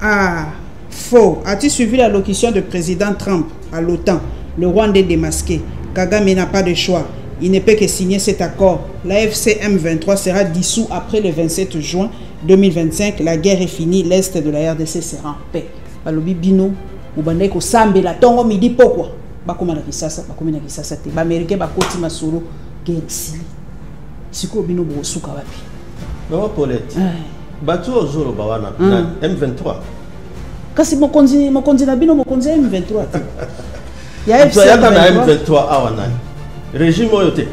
Ah, faux. As-tu suivi la locution du président Trump à l'OTAN? Le Rwanda est démasqué. Kagame n'a pas de choix. Il ne peut que signer cet accord. La FCM23 sera dissous après le 27 juin 2025. La guerre est finie. L'Est de la RDC sera en paix. Balobi bino, ubandeko sambe la tongo midi pokwa. Bakoma na kisasa, bakoma na kisasa te. Ba Américain bakoti masolo guerre ici. Siko bino bosuka wapi? Maman Paulette. Batu ozolo bawana na M23. Kasi mokonzi na bino mokonzi M23 te. Ya M23 awana. Régime oyote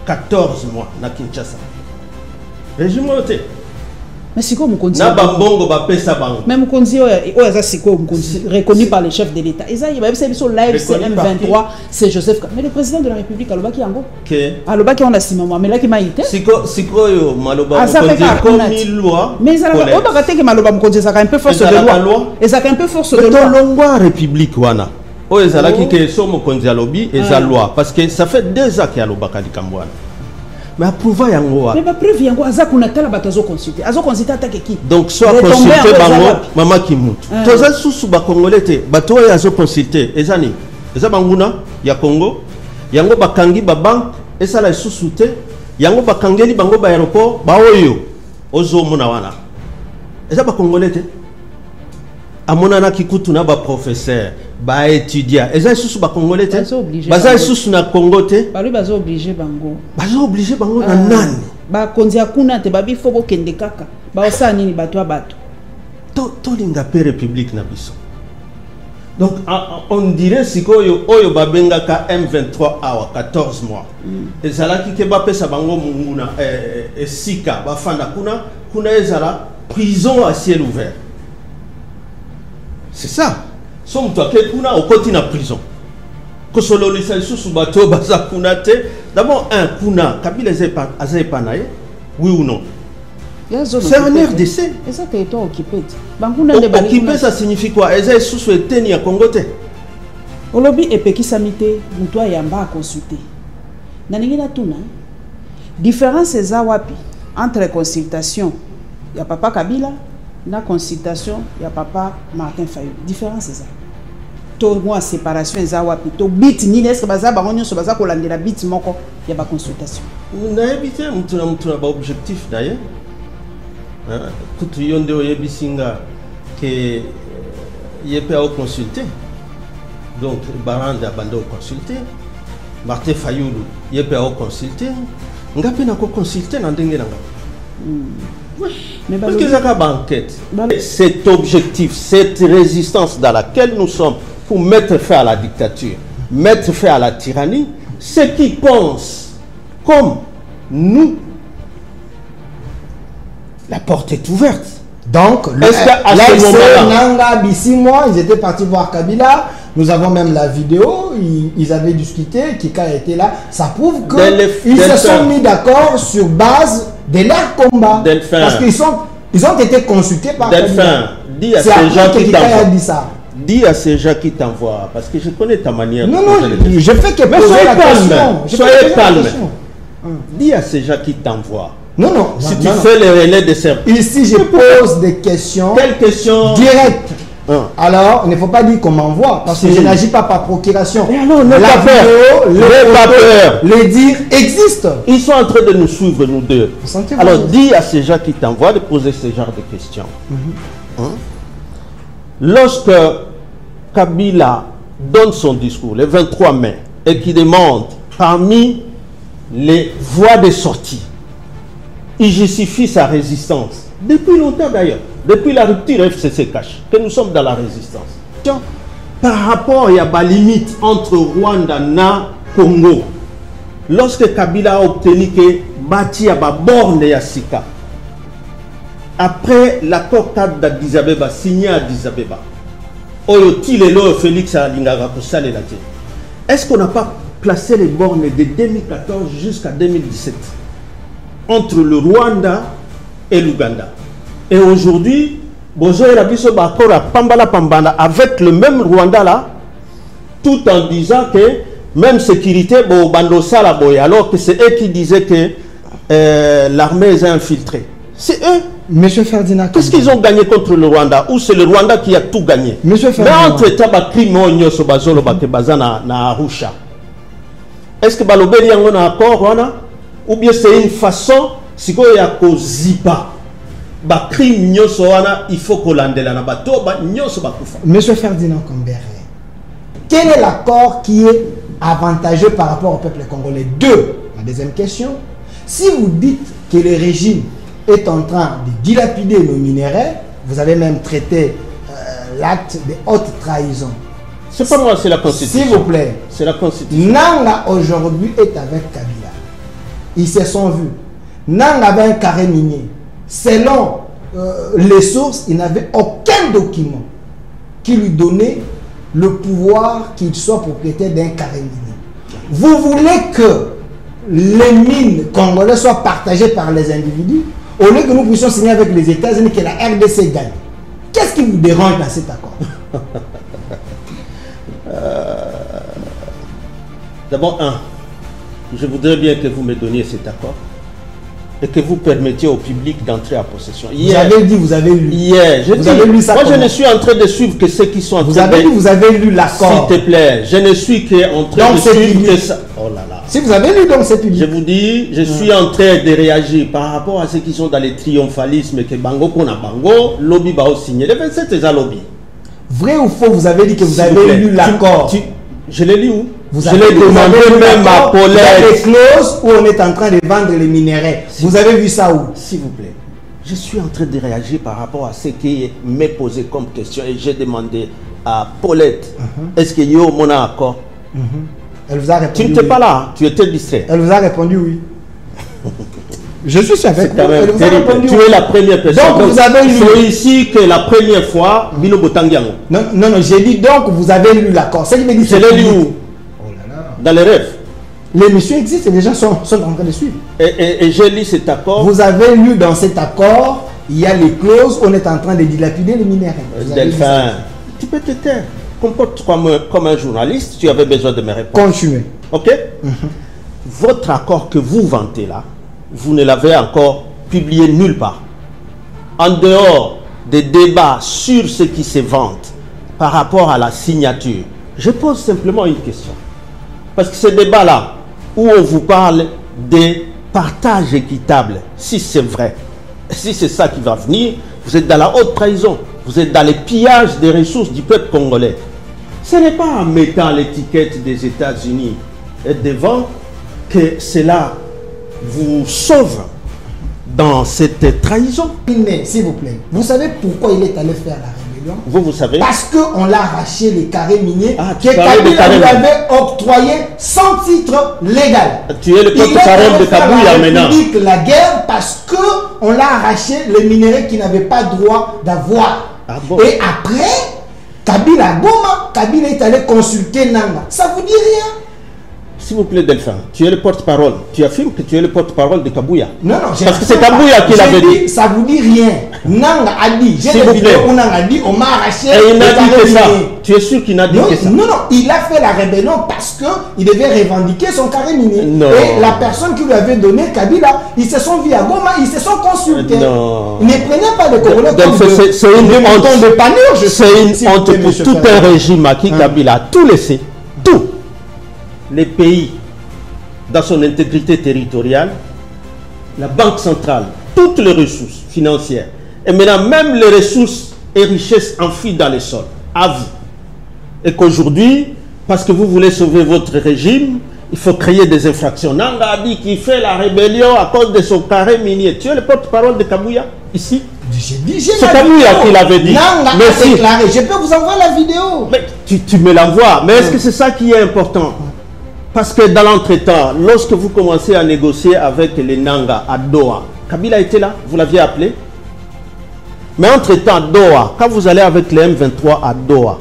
14 mois na Kinshasa. Régime oyote. Mais siko mokonzi na bambongo ba pesa bango. Même mokonzi oyo siko mokonzi reconnu par le chef de l'État. Et ça il va essayer sur live CM23 c'est Joseph mais le président de la République alobaki yango. OK. Alobaki on a simama mais là qui m'a été. Siko yo maloba mokonzi comme loi. Mais ça on va rater que maloba mokonzi ça un peu force de loi. Et ça un peu force de loi. Longwa République wana. Oh ezalaki ke so mokonzi alobi eza loi parce que ça fait 2 ans qu'il y a lobaka likambwana. Mais approuva yango. Mais pas preuve yango aza kuna tala batazo consulter. Azo consulter attaque qui? Donc soit consulter bango mama kimutu. Toza susu ba congolais te bato ya azo consulter ezani. Eza banguna ya Congo. Yango bakangi ba banque esa la susu te. Yango bakangeli bango ba aéroport ba oyo ozo mona wana. Eza ba congolais te. Amona na kikutu na ba professeur ba étudiant eza susu ba congolais te baza susu na Congo te ba lui bazo obligé bango na nani ba konzi akuna te babi fo bokende kaka ba osa nini bato abato to linga pe république na biso. Donc on dirait sikoyo oyo babengaka M23 awa 14 mois ezalaki ke ba pesa bango munguna esika ba fanda kuna ezala prison à ciel ouvert. C'est ça. Somme toi que kuna okoti na prison. Kosolo lisensu subato baza kuna te. D'abord kuna kabila azepanaye oui ou non? C'est un RDC. Et ça territoire occupé. Occupé ça signifie quoi? Eza susu eteni ya Congo te. Olobi epekisa mite muto yamba a consulter. Na ningi na tuna. Différence eza wapi entre consultation ya papa Kabila na consultation ya papa Martin Fayulu. Différence c'est ça. To moi séparation eza wapi to bit ni est-ce que baza bango nyonso baza ko landela bit moko ya ba consultation. Na ebité mutu na ba objectif d'ailleurs. Kutu yonde oyebisinga que yepe au consulter. Donc Baranda bando consulter. Martin Fayulu yepe au consulter. Ngape na ko consulter na ndenge nanga. Mais parce que ça banquette. Cet objectif, cette résistance dans laquelle nous sommes pour mettre fin à la dictature, mettre fin à la tyrannie, ceux qui pensent comme nous, la porte est ouverte. Donc, Nanga Bissimo, ils étaient partis voir Kabila. Nous avons même la vidéo, ils avaient discuté, Kika était là. Ça prouve qu'ils se sont mis d'accord sur base de leur combat. Parce qu'ils ont été consultés par Delphin, dis à ces gens qui t'envoient. Dis à ces gens qui t'envoient, parce que je connais ta manière. Non, je fais que poser la question. Soyez calme. Dis à ces gens qui t'envoient. Non. Si tu fais le relais de service. Ici, je pose des questions. Quelles questions? Directes. Alors, il ne faut pas dire qu'on m'envoie, parce que je n'agis pas par procuration. La vidéo, les dires existent. Ils sont en train de nous suivre, nous deux. Alors, dis à ces gens qui t'envoient de poser ce genre de questions. Lorsque Kabila donne son discours, le 23 mai, et qui demande parmi les voies de sortie, il justifie sa résistance. Depuis longtemps d'ailleurs. Depuis la rupture FCC-Cash, que nous sommes dans la résistance. Par rapport à la limite entre Rwanda et Congo, lorsque Kabila a obtenu que Bati a borne de Sika, après l'accord cadre d'Addis Abeba, signé à Addis Abeba, Félix est-ce qu'on n'a pas placé les bornes de 2014 jusqu'à 2017 entre le Rwanda et l'Ouganda? Et aujourd'hui, avec le même Rwanda là, tout en disant que même sécurité, alors que c'est eux qui disaient que l'armée est infiltrée. C'est eux. Monsieur Ferdinand, qu'est-ce qu'ils ont gagné contre le Rwanda? Ou c'est le Rwanda qui a tout gagné? Monsieur Ferdinand. Mais entre-temps, na Arusha. Est-ce que balobeli yango na accord wana? Ou bien c'est une façon si ko ya ko zipa ba crime nyoso wana il faut ko landela na bato ba nyoso ba kufa. Monsieur Ferdinand Kambere, quel est l'accord qui est avantageux par rapport au peuple congolais? Deux, la deuxième question, si vous dites que le régime est en train de dilapider nos minéraux, vous avez même traité l'acte de haute trahison. C'est pas moi, c'est la Constitution. S'il vous plaît. C'est la Constitution. Nanga aujourd'hui est avec Kabila. Ils se sont vus. Nanga avait un carré minier. Selon les sources, il n'avait aucun document qui lui donnait le pouvoir qu'il soit propriétaire d'un carré minier. Vous voulez que les mines congolaises soient partagées par les individus au lieu que nous puissions signer avec les États-Unis que la RDC gagne. Qu'est-ce qui vous dérange dans cet accord? D'abord, je voudrais bien que vous me donniez cet accord et que vous permettiez au public d'entrer en possession. Hier, vous avez dit, vous avez lu. Hier, vous avez lu ça. Moi, je ne suis en train de suivre que ceux qui sont en train de... Vous avez dit, vous avez lu l'accord. S'il te plaît, je ne suis qu'en train de suivre que ça. Oh là là. Si vous avez lu, donc c'est public. Je vous dis, je suis en train de réagir par rapport à ceux qui sont dans les triomphalismes que Bango Kona Bango, lobby va signer. Les 27 c'est un lobby. Vrai ou faux, vous avez dit que vous avez lu l'accord. Je l'ai lu où? Je l'ai demandé même à Paulette. Les clauses où on est en train de vendre les minéraux. Vous avez vu ça où? S'il vous plaît. Je suis en train de réagir par rapport à ce qui m'est posé comme question et j'ai demandé à Paulette, est-ce qu'il y a mon accord? Elle vous a répondu. Tu n'étais pas là, tu étais distrait. Elle vous a répondu oui. Je suis avec vous. Elle vous a répondu tu es la première personne. Donc vous avez lu. C'est ici que la première fois, Bino Botangiango. Non, j'ai dit donc vous avez lu l'accord. Je l'ai lu où? Dans les rêves. L'émission existe et les gens sont en train de suivre. Et j'ai lu cet accord. Vous avez lu dans cet accord, il y a les clauses, on est en train de dilapider les minéraux. Delphin, tu peux te taire. Comporte-toi comme un journaliste, tu avais besoin de mes réponses. Continuez. Ok? Votre accord que vous vantez là, vous ne l'avez encore publié nulle part. En dehors des débats sur ce qui se vante par rapport à la signature, je pose simplement une question. Parce que ce débat-là, où on vous parle des partages équitables, si c'est vrai, si c'est ça qui va venir, vous êtes dans la haute trahison, vous êtes dans les pillages des ressources du peuple congolais. Ce n'est pas en mettant l'étiquette des États-Unis devant que cela vous sauve dans cette trahison. S'il vous plaît, vous savez pourquoi il est allé faire la rébellion? Vous savez? Parce qu'on l'a arraché les carrés miniers que Kabila lui avait octroyé sans titre légal. Tu es le porte-parole de Kabila maintenant. Il a fait la guerre parce qu'on l'a arraché les minéraux qui n'avaient pas droit d'avoir. Et après, Kabila Goma, Kabila est allé consulter Nanga. Ça vous dit rien? S'il vous plaît, Delphin, tu es le porte-parole. Tu affirmes que tu es le porte-parole de Kabouya. Non, parce que c'est Kabouya qui l'avait dit. Ça vous dit rien. Nanga a dit. J'ai des vidéos où Nanga a dit, on m'a arraché. Et il n'a dit que ça. Tu es sûr qu'il n'a dit que ça? Non, il a fait la rébellion parce qu'il devait revendiquer son carré minier. Non. Et la personne qui lui avait donné, Kabila, ils se sont vus à Goma, ils se sont consultés. Non. Ne prenez pas de Congolais comme c'est une honte de panure. C'est une honte pour tout un régime à qui Kabila a tout laissé. Tout. Les pays, dans son intégrité territoriale, la Banque centrale, toutes les ressources financières, et maintenant même les ressources et richesses enfuies dans les sols, à vous. Et qu'aujourd'hui, parce que vous voulez sauver votre régime, il faut créer des infractions. Nanga a dit qu'il fait la rébellion à cause de son carré minier. Tu es le porte-parole de Kabouya, ici? C'est Kabouya qui l'avait dit. Nanga a déclaré. Je peux vous envoyer la vidéo. Mais tu me l'envoies. Mais est-ce que c'est ça qui est important? Parce que dans l'entretemps, lorsque vous commencez à négocier avec les Nanga à Doha, Kabila était là, vous l'aviez appelé. Mais entre-temps, Doha, quand vous allez avec les M23 à Doha,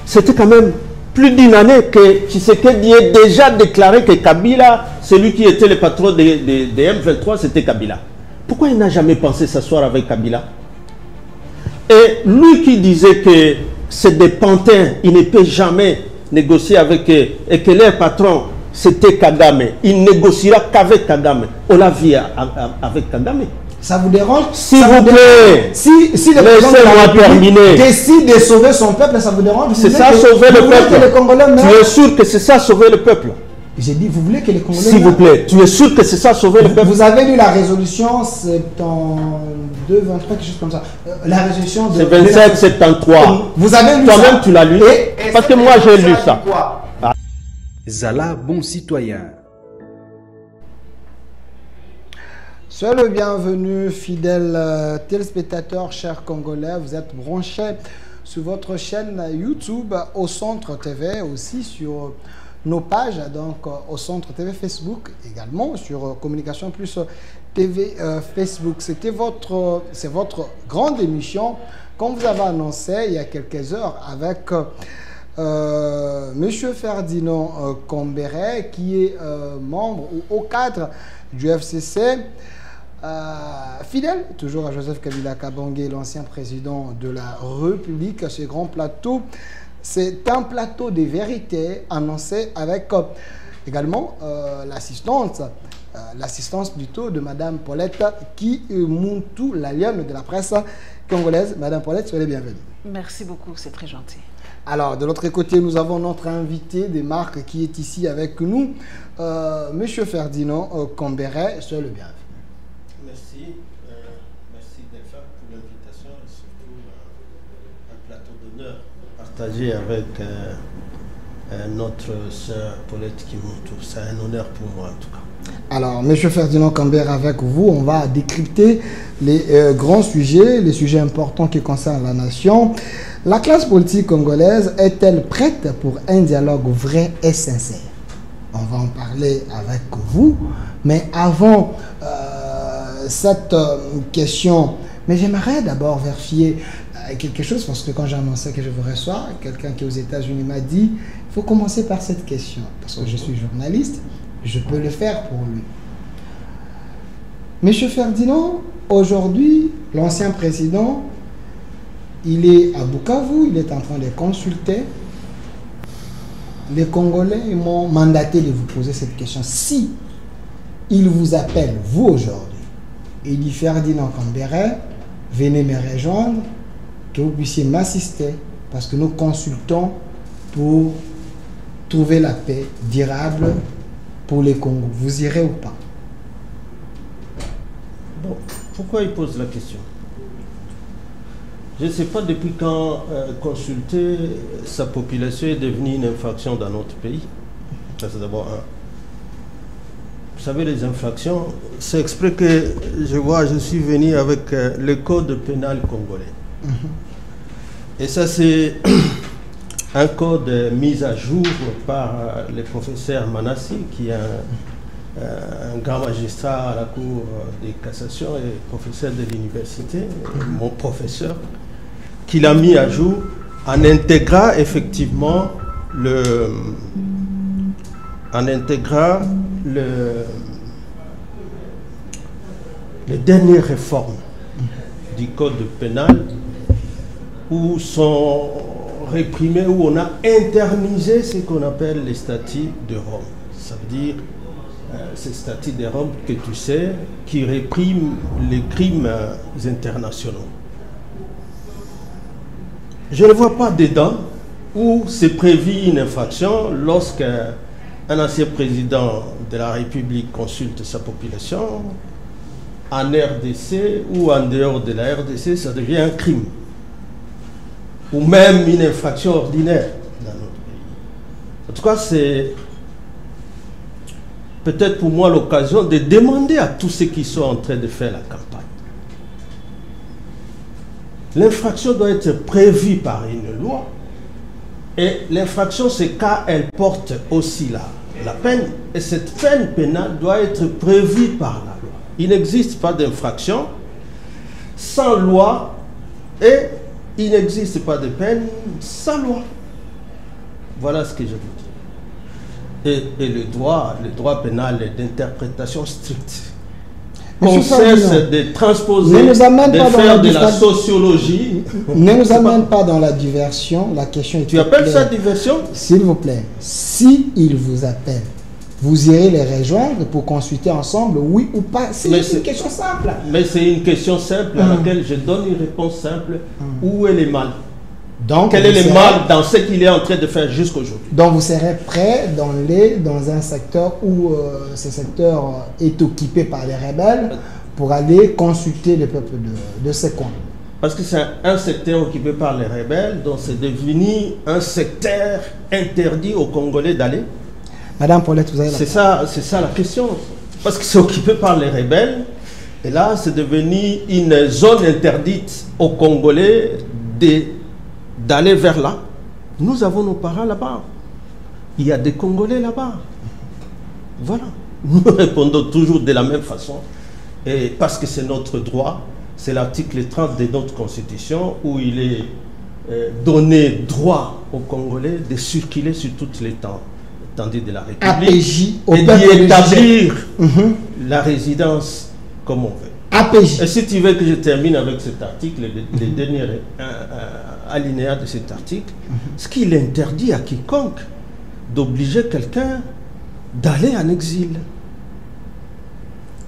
c'était quand même plus d'une année que Tshisekedi ait déjà déclaré que Kabila, celui qui était le patron des M23, c'était Kabila. Pourquoi il n'a jamais pensé s'asseoir avec Kabila? Et lui qui disait que c'est des pantins, il ne peut jamais négocier avec eux, et que leur patron c'était Kagame, il négociera qu'avec Kagame. On l'a vu avec Kagame. Ça vous dérange? S'il vous plaît. Si le président de la République décide de sauver son peuple, ça vous dérange? C'est ça, sauver le peuple. Tu es sûr que c'est ça, sauver le peuple? J'ai dit, vous voulez que les Congolais... S'il vous plaît, tu es sûr que c'est ça, sauver le peuple? Vous avez lu la résolution 72, 23, quelque chose comme ça. La résolution de... C'est 27, 73. Vous avez lu ça? Toi-même, tu l'as lu? Parce que moi, j'ai lu ça. Zala, bon citoyen. Soyez le bienvenu, fidèles téléspectateurs, chers Congolais. Vous êtes branchés sur votre chaîne YouTube au Centre TV, aussi sur nos pages, donc au Centre TV Facebook, également sur Communication Plus TV Facebook. C'est votre grande émission, comme vous avez annoncé il y a quelques heures, avec Monsieur Ferdinand Kambere, qui est membre ou au cadre du FCC. Fidèle toujours à Joseph Kabila Kabange, l'ancien président de la République. Ce grand plateau, c'est un plateau de vérité annoncé avec également l'assistance plutôt de Madame Paulette qui monte tout la lionne de la presse congolaise. Madame Paulette, soyez bienvenue. Merci beaucoup, c'est très gentil. Alors, de l'autre côté, nous avons notre invité des marques qui est ici avec nous, Monsieur Ferdinand Kambere, soyez le bienvenu. Merci. Merci Delphin pour l'invitation et surtout un plateau d'honneur partagé avec notre sœur Paulette qui m'entoure. C'est un honneur pour moi en tout cas. Alors, Monsieur Ferdinand Kambere, avec vous, on va décrypter les grands sujets, les sujets importants qui concernent la nation. La classe politique congolaise est-elle prête pour un dialogue vrai et sincère? On va en parler avec vous, mais avant cette question, mais j'aimerais d'abord vérifier quelque chose, parce que quand j'ai annoncé que je vous reçois, quelqu'un qui est aux États-Unis m'a dit, il faut commencer par cette question, parce que je suis journaliste, je peux le faire pour lui. Monsieur Ferdinand, aujourd'hui, l'ancien président, il est à Bukavu, il est en train de consulter. Les Congolais m'ont mandaté de vous poser cette question. Si il vous appelle, vous aujourd'hui, et dit Ferdinand Kambere, venez me rejoindre, que vous puissiez m'assister, parce que nous consultons pour trouver la paix durable pour les Congos. Vous irez ou pas? Bon, pourquoi il pose la question? Je ne sais pas depuis quand consulter sa population est devenue une infraction dans notre pays. Ça, c'est d'abord un. Vous savez, les infractions, c'est exprès que je suis venu avec le code pénal congolais. Et ça, c'est un code mis à jour par le professeur Manassi, qui est un grand magistrat à la Cour de cassation et professeur de l'université, mon professeur, qui l'a mis à jour en intégrant effectivement les dernières réformes du code pénal où sont réprimés, où on a internisé ce qu'on appelle les statuts de Rome. Ça veut dire ces statuts de Rome que tu sais, qui répriment les crimes internationaux. Je ne vois pas dedans où c'est prévu une infraction lorsqu'un ancien président de la République consulte sa population. En RDC ou en dehors de la RDC, ça devient un crime. Ou même une infraction ordinaire dans notre pays. En tout cas, c'est peut-être pour moi l'occasion de demander à tous ceux qui sont en train de faire la campagne. L'infraction doit être prévue par une loi. Et l'infraction, c'est quand elle porte aussi la peine. Et cette peine pénale doit être prévue par la loi. Il n'existe pas d'infraction sans loi et il n'existe pas de peine sans loi. Voilà ce que je veux dire. Et le droit pénal est d'interprétation stricte. On cesse de transposer, de faire de la sociologie. Ne nous amène pas dans la diversion. La question est... Tu appelles ça diversion? S'il vous plaît, si il vous appelle, vous irez les rejoindre pour consulter ensemble, oui ou pas. C'est une question simple. Mais c'est une question simple à laquelle je donne une réponse simple. Où est le mal? Donc, quel est le mal dans ce qu'il est en train de faire jusqu'aujourd'hui? Donc vous serez prêt dans un secteur où ce secteur est occupé par les rebelles pour aller consulter le peuple de ce coin. Parce que c'est un secteur occupé par les rebelles, donc c'est devenu un secteur interdit aux Congolais d'aller. Madame Paulette, vous avez c'est ça la question. Parce que c'est occupé par les rebelles, et là c'est devenu une zone interdite aux Congolais d'aller vers là. Nous avons nos parents là-bas. Il y a des Congolais là-bas. Voilà. Nous répondons toujours de la même façon. Et parce que c'est notre droit, c'est l'article 30 de notre Constitution où il est donné droit aux Congolais de circuler sur toutes les étendues de la République et d'y établir la résidence comme on veut. APJ. Et si tu veux que je termine avec cet article, le dernier alinéa de cet article, ce qu'il interdit à quiconque d'obliger quelqu'un d'aller en exil.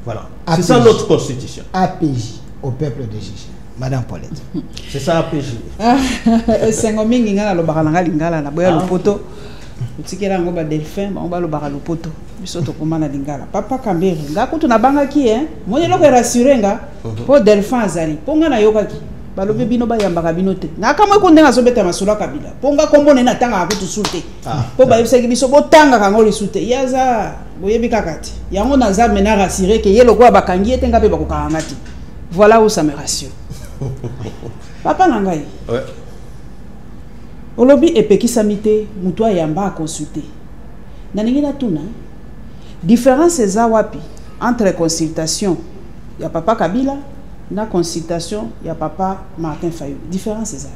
Voilà. C'est ça notre constitution. APJ au peuple de Gigi. Madame Paulette. C'est ça APJ. C'est un mingi ngala lo bakalanga lingala na boya lopoto. Utikela ngo ba delphin ba lo bakalo poto. Bisoto komana lingala. Papa Kambere ngakutu na banga ki Mwenye loko rassurer nga po delphin azali. Ponga na yokaki. Balobe bino ba yambaka bino te. Na kamwe ko ndenga sobeta masula kabila. Ponga kombone na tanga akutu sute. Po ba yebisaki biso botanga kango li sute. Yaza boyebi kakati. Yango naza mena rassurer ke yelo kwa bakangi ete ngabe bakokanga ti. Voilà où ça me rassure. Papa Nangai. Ouais. Olobi epekisami mutwa yamba a consulter. Naningi na tuna. Différence eza wapi entre consultation ya papa Kabila na consultation ya papa Martin Fayulu. Différence eza.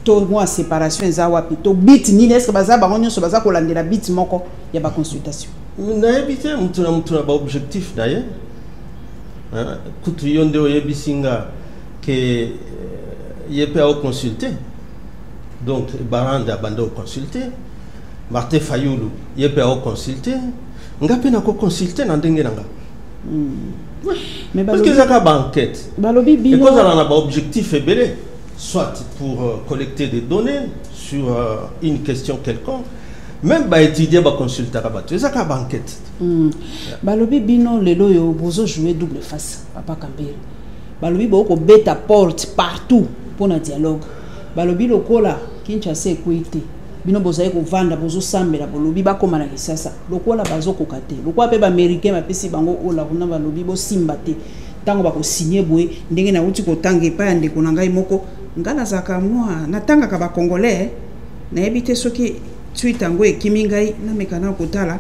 To moi séparation eza wapi to bit ni est-ce que baza bango nyonso baza kolandela bit moko ya ba consultation. Na ebite mutuna ba objectif d'ailleurs. Kutu yonde oyebisinga que yepe a consulté. Donc Baranda bando consulté. Martin Fayulu yepe a consulté. Ngape na ko consulter na ndenge nanga. Mais parce que ça ka banquette. Balobi bino. Et cause on a un objectif ebelé, soit pour collecter des données sur une question quelconque, même ba étudier ba consulter ba tu ça ka banquette. Balobi bino lelo yo bozo jouer double face papa Kambere. Balobi boko beta porte partout pour un dialogue. Balobi lokola Kinshasa ekwite. Bino bozaye ko vanda bozo sambela bolobi ba koma na kisasa lokola bazo kokate lokola pe ba américain ba pesi bango ola kuna balobi bo simbate tango ba ko signer boye ndenge na uti ko tange pa yande ko ngai moko ngana zaka mwa na tanga ka ba congolais na ebite soki tweet ngo ekimi ngai na mekana kotala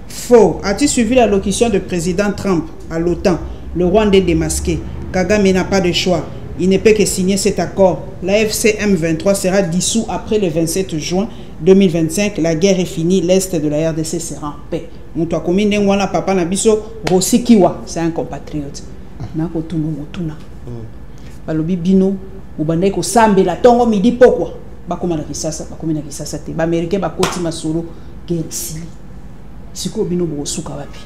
faux. As-tu suivi la locution de président Trump à l'OTAN? Le Rwandais démasqué. Kagame n'a pas de choix. Il ne peut que signer cet accord. La FCM23 sera dissous après le 27 juin 2025. La guerre est finie. L'Est de la RDC sera en paix. Moutoua komine ngwana papa na biso Rosikiwa, c'est un compatriote. Nako tunu motuna. Balobi bino ubandai ko sambela tongo midi pokwa. Bakoma na kisasa te. Ba américain bakoti masolo guerre si. Siko bino bo suka wapi.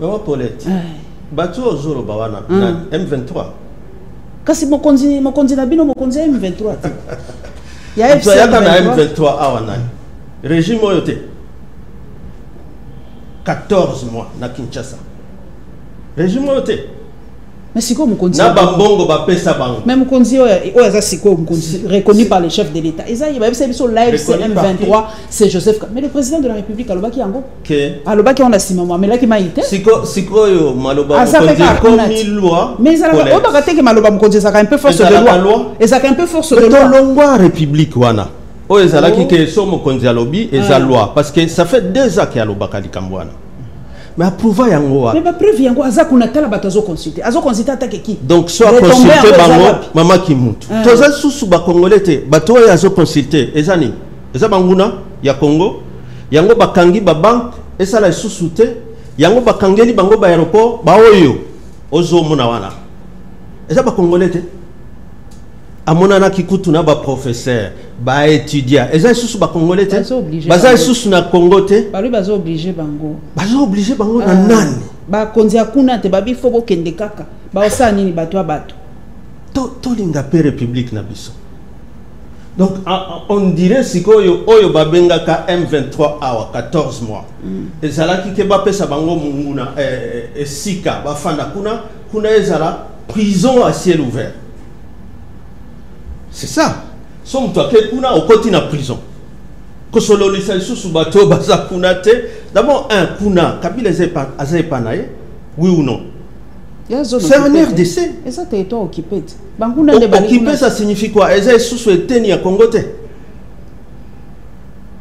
Maman Paulette. Batu ozolo bawana na M23. Kasi mokonzi na bino mokonzi M23 te. Ya M23 awana. Régime oyote. 14 mois na Kinshasa. Régime oyote. Mais siko mokonzi. Na bambongo ba pesa bango. Même mokonzi oyaza siko mokonzi reconnu par le chef de l'État. Eza yeba bisa biso live M23 c'est Joseph. Mais le président de la République alobaki yango. Que alobaki on a sima moi mais là qui m'a été. Siko yo maloba mokonzi comme une loi. Mais ça va on va que maloba mokonzi ça un peu force de loi. Et ça un peu force de loi. Longwa République wana. O ezala ki ke so mokonzi alobi eza loi parce que ça fait 2 ans qu'il alobaka likambwana. Mais approuva yango wa. Mais ba preuve yango aza kuna tala batazo consulter. Azo consulter atake ki. Donc soit consulter bango mama kimuntu. Toza susu ba congolais te bato ya azo consulter ezani. Eza banguna ya Congo. Yango bakangi ba banque esala susu te. Yango bakangeli bango ba aéroport ba oyo ozo mona wana. Eza ba congolais te. à mon ana kikutu na ba professeur ba étudiant eza sous ba congolais te baza sous na Congo te ba lui bazo obligé bango na nani ba konzia kuna te ba bifo bo kende kaka ba osa nini bato abato to linga pe république na biso. Donc on dirait sikoyo oyo babenga ka M23 awa 14 mois ezala ki ba pesa bango munguna sika ba fanda kuna ezala prison à ciel ouvert. C'est ça. Somme toi que kuna au côté na prison. Que solo lisa sous bateau baza kuna te. D'abord kuna Kabila azay panaye oui ou non? C'est un RDC. Et ça territoire occupé. Occupé ça signifie quoi? Ezay sous eteni ya Congo te.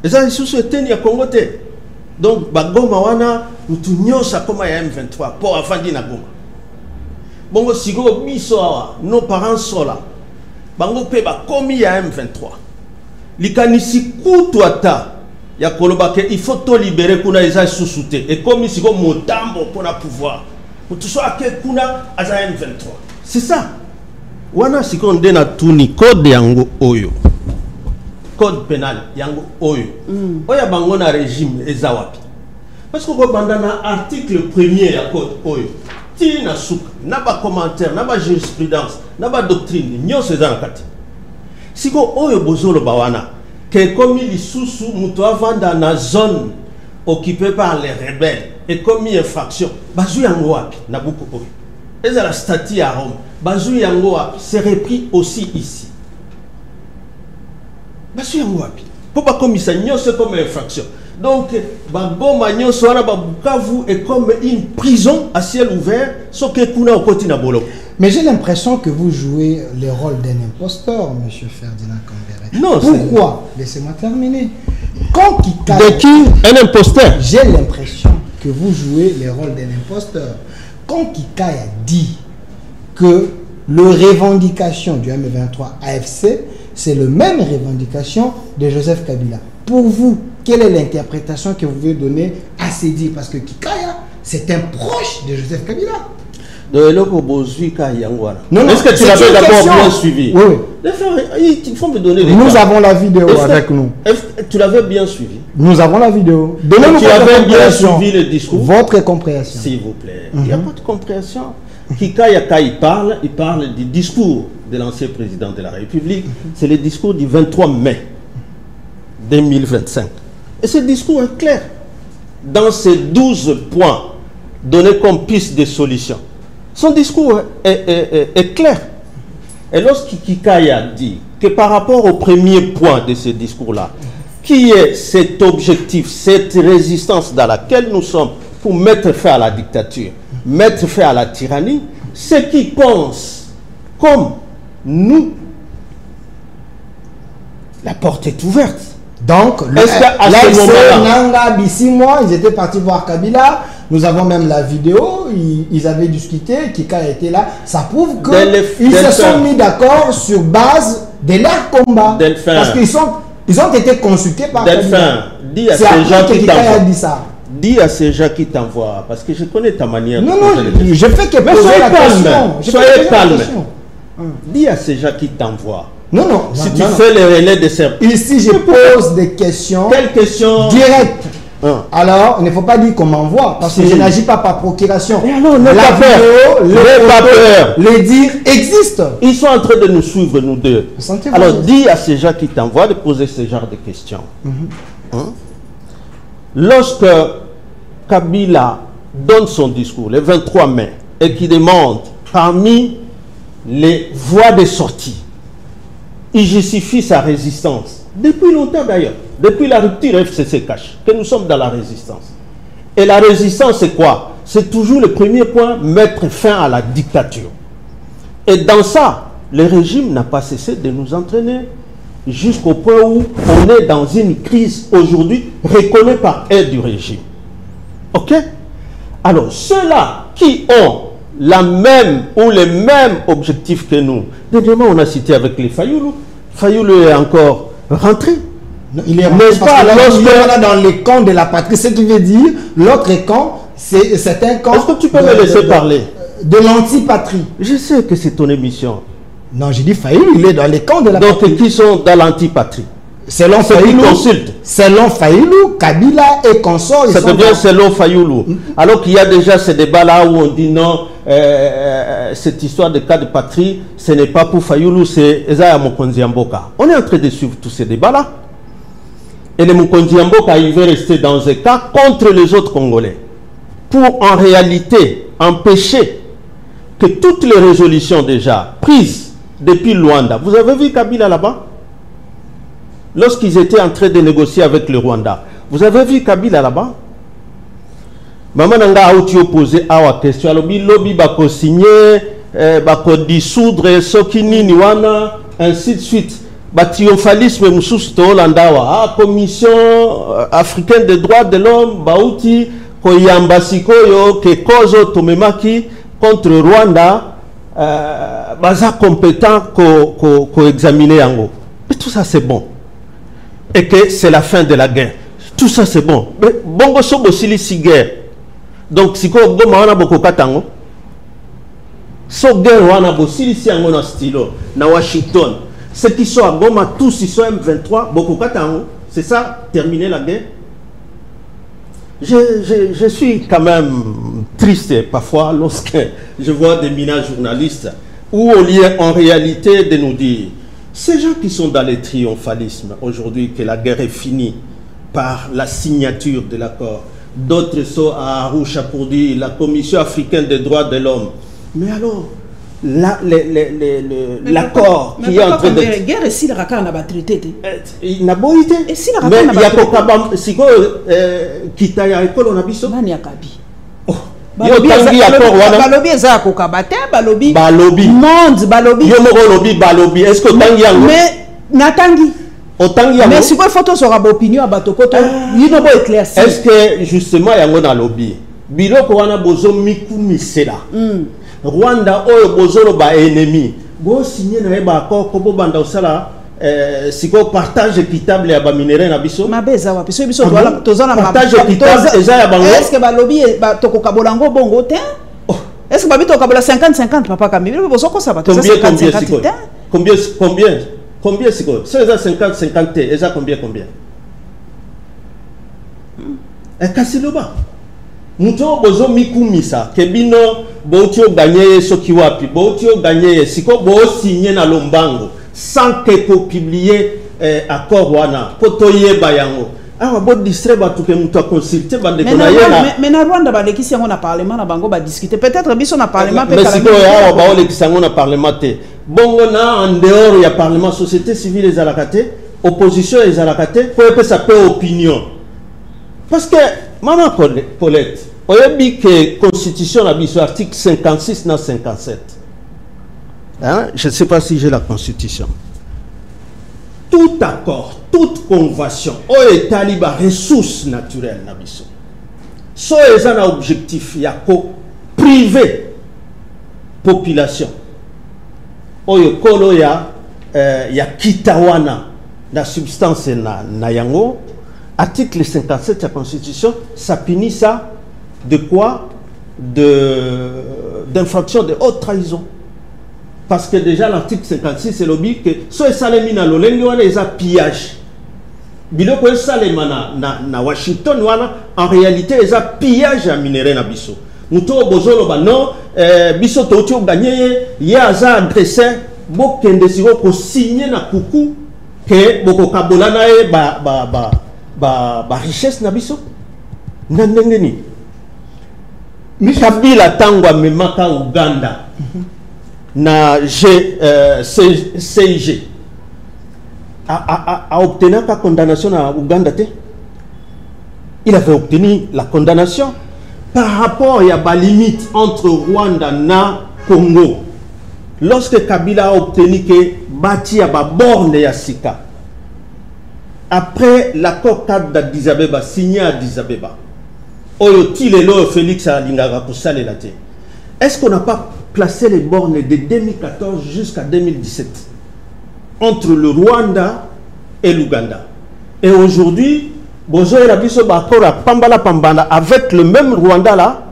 Ezay sous eteni ya Congo te. Donc bagoma wana mutu nyosa koma ya M23 pour afandi na Goma. Bongo sigo biso awa nos parents sont là. Bango pe ba komi ya M23. Likanisi kutu ata ya koloba ke il faut to libérer kuna eza susute et komi sigo motambo pour la pouvoir. Mutu so ake kuna aza M23. C'est ça. Wana siko ndena tuni code yango oyo. Code pénal yango oyo. Oya bango na régime eza wapi. Parce que ko bandana article 1er ya code oyo. Na souka, na ba commentaire, na ba jurisprudence, na ba doctrine, nyonso eza na kati. Siko oyo bozolo bawana, que comme il sous muto avanda na zone occupée par les rebelles et commis infraction, bazu yango wapi na buku oyo. Eza la statue à Rome, bazu yango wapi, c'est repris aussi ici. Bazu yango wapi. Pour pas commis ça nyonso comme infraction. Donc, Bagoma Nyonso wana Bukavu est comme une prison à ciel ouvert, sauf que kuna au côté na bolo. Mais j'ai l'impression que vous jouez le rôle d'un imposteur, monsieur Ferdinand Kambere. Non, pourquoi? Laissez-moi terminer. Quand de qui? Un imposteur. J'ai l'impression que vous jouez le rôle d'un imposteur. Quand Kikaya dit que le revendication du M23 AFC, c'est le même revendication de Joseph Kabila. Pour vous, quelle est l'interprétation que vous voulez donner à ces dits? Parce que Kikaya, c'est un proche de Joseph Kabila. Non, est-ce que tu l'avais d'abord bien suivi? Oui. Il faut me donner les Nous avons la vidéo avec nous. Tu l'avais bien suivi? Nous avons la vidéo. Donnez-nous votre compréhension. Bien suivi le discours? Votre compréhension. S'il vous plaît. Il n'y a pas de compréhension. Kikaya, quand il parle du discours de l'ancien président de la République. C'est le discours du 23 mai 2025. Et ce discours est clair. Dans ces 12 points donnés comme piste de solution, son discours est clair. Et lorsqu'Ikikaya dit que par rapport au premier point de ce discours-là, qui est cet objectif, cette résistance dans laquelle nous sommes pour mettre fin à la dictature, mettre fin à la tyrannie, ceux qui pensent comme nous, la porte est ouverte. Donc, Nanga Bissimo, ils étaient partis voir Kabila. Nous avons même la vidéo. Ils avaient discuté. Kika était là. Ça prouve qu'ils se sont mis d'accord sur base de leur combat. Parce qu'ils ont été consultés par Kabila. Dis à ces gens qui t'envoient. Dis à ces gens qui t'envoient. Parce que je connais ta manière. Non, je fais que poser la question. Soyez calme. Dis à ces gens qui t'envoient. Non. Si tu fais le relais de ces... Ici, je pose des questions. Quelles questions? Directes. Alors, il ne faut pas dire qu'on m'envoie. Parce que je n'agis pas par procuration. Non, la vidéo, les dires existent. Ils sont en train de nous suivre, nous deux. Alors, dis à ces gens qui t'envoient de poser ce genre de questions. Lorsque Kabila donne son discours, le 23 mai, et qui demande parmi les voies de sortie, il justifie sa résistance. Depuis longtemps d'ailleurs. Depuis la rupture FCC-Cash, que nous sommes dans la résistance. Et la résistance, c'est quoi? C'est toujours le premier point, mettre fin à la dictature. Et dans ça, le régime n'a pas cessé de nous entraîner jusqu'au point où on est dans une crise aujourd'hui reconnue par aide du régime. Ok? Alors, ceux-là qui ont la même ou les mêmes objectifs que nous. Dernièrement, on a cité avec les Fayoulou. Fayoulou est encore rentré. Non, il est rentré parce que dans les camps de la patrie. Ce qui veut dire, l'autre camp, c'est un camp... Est-ce que tu peux me laisser parler? De l'anti-patrie. Je sais que c'est ton émission. Non, j'ai dit Fayoulou, il est dans les camps de la patrie. Donc, qui sont dans l'antipatrie? Selon Fayoulou, Kabila est consort. Ça devient selon Fayoulou. Alors qu'il y a déjà ce débat-là où on dit non, cette histoire de cas de patrie, ce n'est pas pour Fayoulou, c'est Ezaya Mokonzi Mboka. On est en train de suivre tous ces débats-là. Et le Mokonzi Mboka, il veut rester dans un cas contre les autres Congolais. Pour en réalité empêcher que toutes les résolutions déjà prises depuis Luanda, vous avez vu Kabila là-bas? Lorsqu'ils étaient en train de négocier avec le Rwanda, vous avez vu Kabila là-bas? Maman Nanga a opposé à la question. Lobby bako signer, bako dissoudre, sokini niwana, ainsi de suite. Ba triomphalisme mususu to Hollanda Commission africaine des droits de l'homme, bauti ko yambasiko yo ke kozo tomemaki contre Rwanda, baza compétent ko examiner yango. Mais tout ça c'est bon. Et que c'est la fin de la guerre. Tout ça c'est bon. Mais bongo sobo silisi guerre. Donc si ko goma wana boko katango. So guerre wana bo silisi yango na stilo na Washington. Ceux qui sont à Goma tous ils sont M23 boko katango. C'est ça terminer la guerre. Je suis quand même triste parfois lorsque je vois des mineurs journalistes où au lieu en réalité de nous dire ces gens qui sont dans le triomphalisme aujourd'hui, que la guerre est finie par la signature de l'accord. D'autres sont à Arusha pour dire la Commission africaine des droits de l'homme. Mais alors, l'accord qui est en train de... La guerre, si la raka n'a pas traité. Il n'a pas été. Et si la raka n'a pas traité. Mais si Kitaya école, on a vu ça. Nani akabi. Balobi eza ko kabate balobi monde balobi yo moko lobi balobi est-ce que tangi yango mais natangi otangi yango mais si quoi photo sera opinion bato poto yino bo éclairci est-ce que justement yango na lobi biloko wana bozo mikumisela Rwanda oyo bozo ba ennemi bo signer na ba accord ko bo banda osala si ko partage équitable ya ba minéraux na biso mabeza wapi so biso dola tozana partage équitable eza ya bango est-ce que ba lobby ba toko kabolango bongo te est-ce que ba bito kabola 50-50 papa Kambi bozo ko ça ba combien c'est quoi c'est 50-50 te eza combien kasiloba muto bozo mikumisa kebino botio gagner soki wapi botio gagner siko bo signer na lombango sans que pour publier accord wana potoye bayango awa bo distrait ba tout que muto consulter bande ko na yena mais na Rwanda ba lekisi yango na parlement na bango ba discuter peut-être biso na parlement mais siko awa ba lekisi yango na parlement te bongo na en dehors ya parlement société civile les alakate opposition les alakate pour ça peut opinion parce que maman Paulette oyebi que constitution la biso article 56 na 57. Hein? Je ne sais pas si j'ai la constitution. Tout accord, toute convention, au taliba ressources naturelles na biso. So eza na objectif ya ko privé population. Oyo kolo ya kitawana na substance na yango. Article 57 de la constitution, ça punit ça de quoi? D'infraction de haute trahison. Parce que déjà l'article 56 c'est l'objet que soit salemina lolengi wana eza pillage. Biloko salemana na Washington wana en réalité eza pillage à minéraux na biso. Muto bozolo ba non biso toti o gagner ya aza adressé bokende siko ko signer na kuku que boko kabola na e ba richesse na biso. Na ndengeni. Kabila tangwa memaka Uganda. Na CIG a obtenu la condamnation à Ouganda. Il avait obtenu la condamnation par rapport à la limite entre Rwanda et Congo. Lorsque Kabila a obtenu que Bati a borne ya Sika, après l'accord cadre d'Addis Abeba signé à Addis Abeba, Oyoti Lelo Félix Alingara pour ça les latés. Est-ce qu'on n'a pas placé les bornes de 2014 jusqu'à 2017 entre le Rwanda et l'Ouganda? Et aujourd'hui, Bozo et Rabiso Bakora Pambala Pambana avec le même Rwanda là,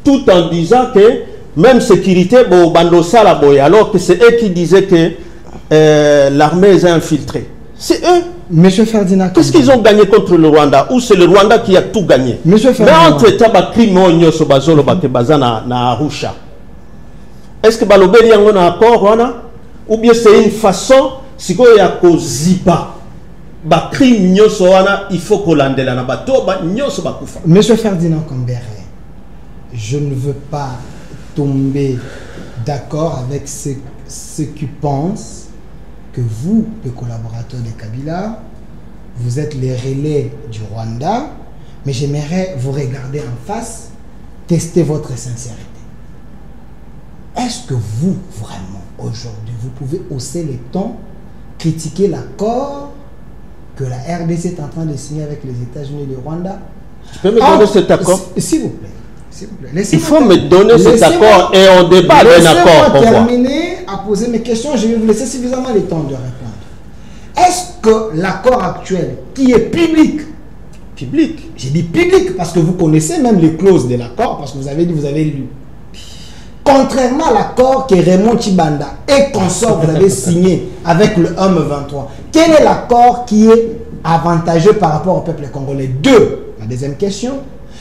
tout en disant que même sécurité, bon, Bandosa la boy, alors que c'est eux qui disaient que l'armée est infiltrée. C'est eux. Monsieur Ferdinand, qu'est-ce qu'ils ont gagné contre le Rwanda? Ou c'est le Rwanda qui a tout gagné? Monsieur Ferdinand. Mais entre-temps, na Arusha. Est-ce que Balobeli a un accord, ou bien c'est une façon, si il y a zipa, il faut qu'on l'ande là. Monsieur Ferdinand Kambere, je ne veux pas tomber d'accord avec ceux qui pensent que vous, les collaborateurs de Kabila, vous êtes les relais du Rwanda, mais j'aimerais vous regarder en face, tester votre sincérité. Est-ce que vous, vraiment, aujourd'hui, vous pouvez hausser les tons, critiquer l'accord que la RDC est en train de signer avec les États-Unis et le Rwanda? Tu peux me donner cet accord? S'il vous plaît. Il faut me donner cet accord et on débat d'un accord. Laissez-moi terminer à poser mes questions. Je vais vous laisser suffisamment le temps de répondre. Est-ce que l'accord actuel, qui est public, j'ai dit public parce que vous connaissez même les clauses de l'accord, parce que vous avez dit, vous avez lu. Contrairement à l'accord que Raymond Chibanda et consort vous avez signé avec le M23, quel est l'accord qui est avantageux par rapport au peuple congolais? Deux, la deuxième question,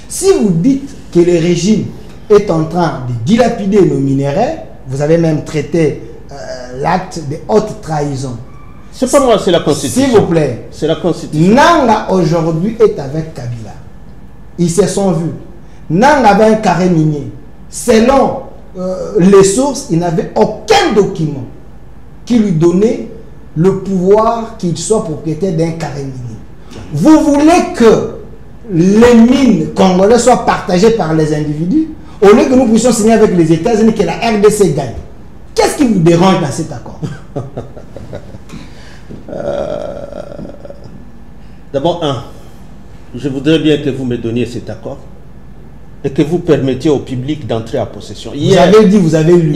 si vous dites que le régime est en train de dilapider nos minéraux, vous avez même traité l'acte de haute trahison. C'est pas moi, c'est la Constitution. S'il vous plaît. C'est la Constitution. Nanga aujourd'hui est avec Kabila. Ils se sont vus. Nanga avait un carré minier. Selon les sources, il n'avait aucun document qui lui donnait le pouvoir qu'il soit propriétaire d'un carré minier. Vous voulez que les mines congolaises soient partagées par les individus au lieu que nous puissions signer avec les États-Unis que la RDC gagne? Qu'est-ce qui vous dérange dans cet accord? D'abord, je voudrais bien que vous me donniez cet accord et que vous permettiez au public d'entrer en possession. Vous avez dit, vous avez lu.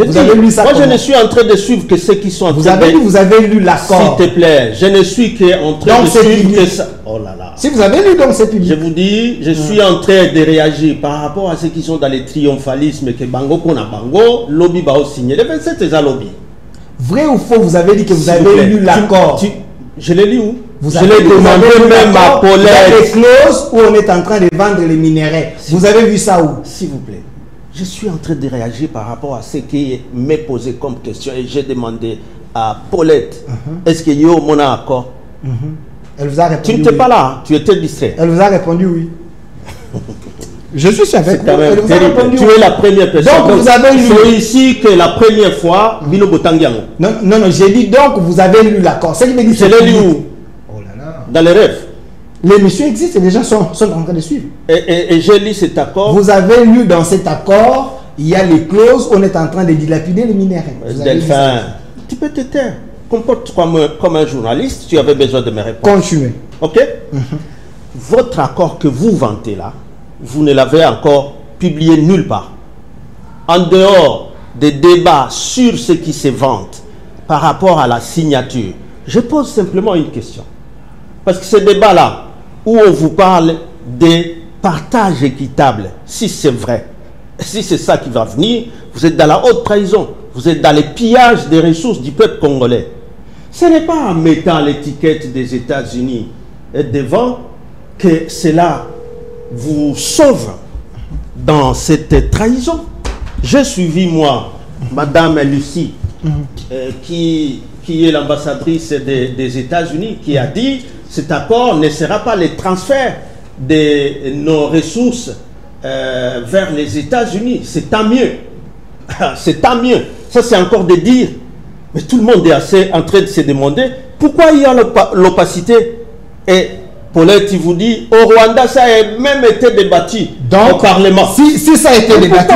Vous avez lu ça. Moi, je ne suis en train de suivre que ceux qui sont en train de... Vous avez lu l'accord. S'il te plaît, je ne suis qu'en train de suivre que ça. Oh là là. Si vous avez lu, donc c'est public. Je vous dis, je suis en train de réagir par rapport à ceux qui sont dans les triomphalismes que Bango Kona Bango, lobby va signer. Les 27, c'est un lobby. Vrai ou faux, vous avez dit que vous avez lu l'accord? Je l'ai lu où? Je l'ai demandé même à Paulette. Il y a des clauses où on est en train de vendre les minéraux. Vous avez vu ça où? S'il vous plaît. Je suis en train de réagir par rapport à ce qui m'est posé comme question et j'ai demandé à Paulette, est-ce qu'il y a mon accord? Elle vous a répondu. Tu n'étais pas là, tu étais distrait. Elle vous a répondu oui. Je suis avec vous. Elle vous a répondu, tu es la première personne. Donc vous avez lu. C'est ici que la première fois, Bino Botangiango. Non, j'ai dit donc vous avez lu l'accord. C'est qui me dit. Je l'ai lu où? Oh là là. Dans les rêves. L'émission existe et les gens sont en train de suivre. Et j'ai lu cet accord. Vous avez lu dans cet accord, il y a les clauses, on est en train de dilapider les minéraux. Delphin, tu peux te taire. Comporte-toi comme un journaliste, tu avais besoin de mes réponses. Continuez. Ok? Votre accord que vous vantez là, vous ne l'avez encore publié nulle part. En dehors des débats sur ce qui se vante par rapport à la signature, je pose simplement une question. Parce que ce débat-là, où on vous parle des partages équitables, si c'est vrai, si c'est ça qui va venir, vous êtes dans la haute trahison, vous êtes dans les pillages des ressources du peuple congolais. Ce n'est pas en mettant l'étiquette des États-Unis devant que cela vous sauve dans cette trahison. J'ai suivi, moi, Madame Lucie, qui est l'ambassadrice des États-Unis, qui a dit cet accord ne sera pas le transfert de nos ressources vers les États-Unis. C'est tant mieux. C'est tant mieux. Ça, c'est encore de dire. Mais tout le monde est assez en train de se demander pourquoi il y a l'opacité. Et Paulette, il vous dit, au Rwanda, ça a même été débattu au Parlement. Si ça a été débattu,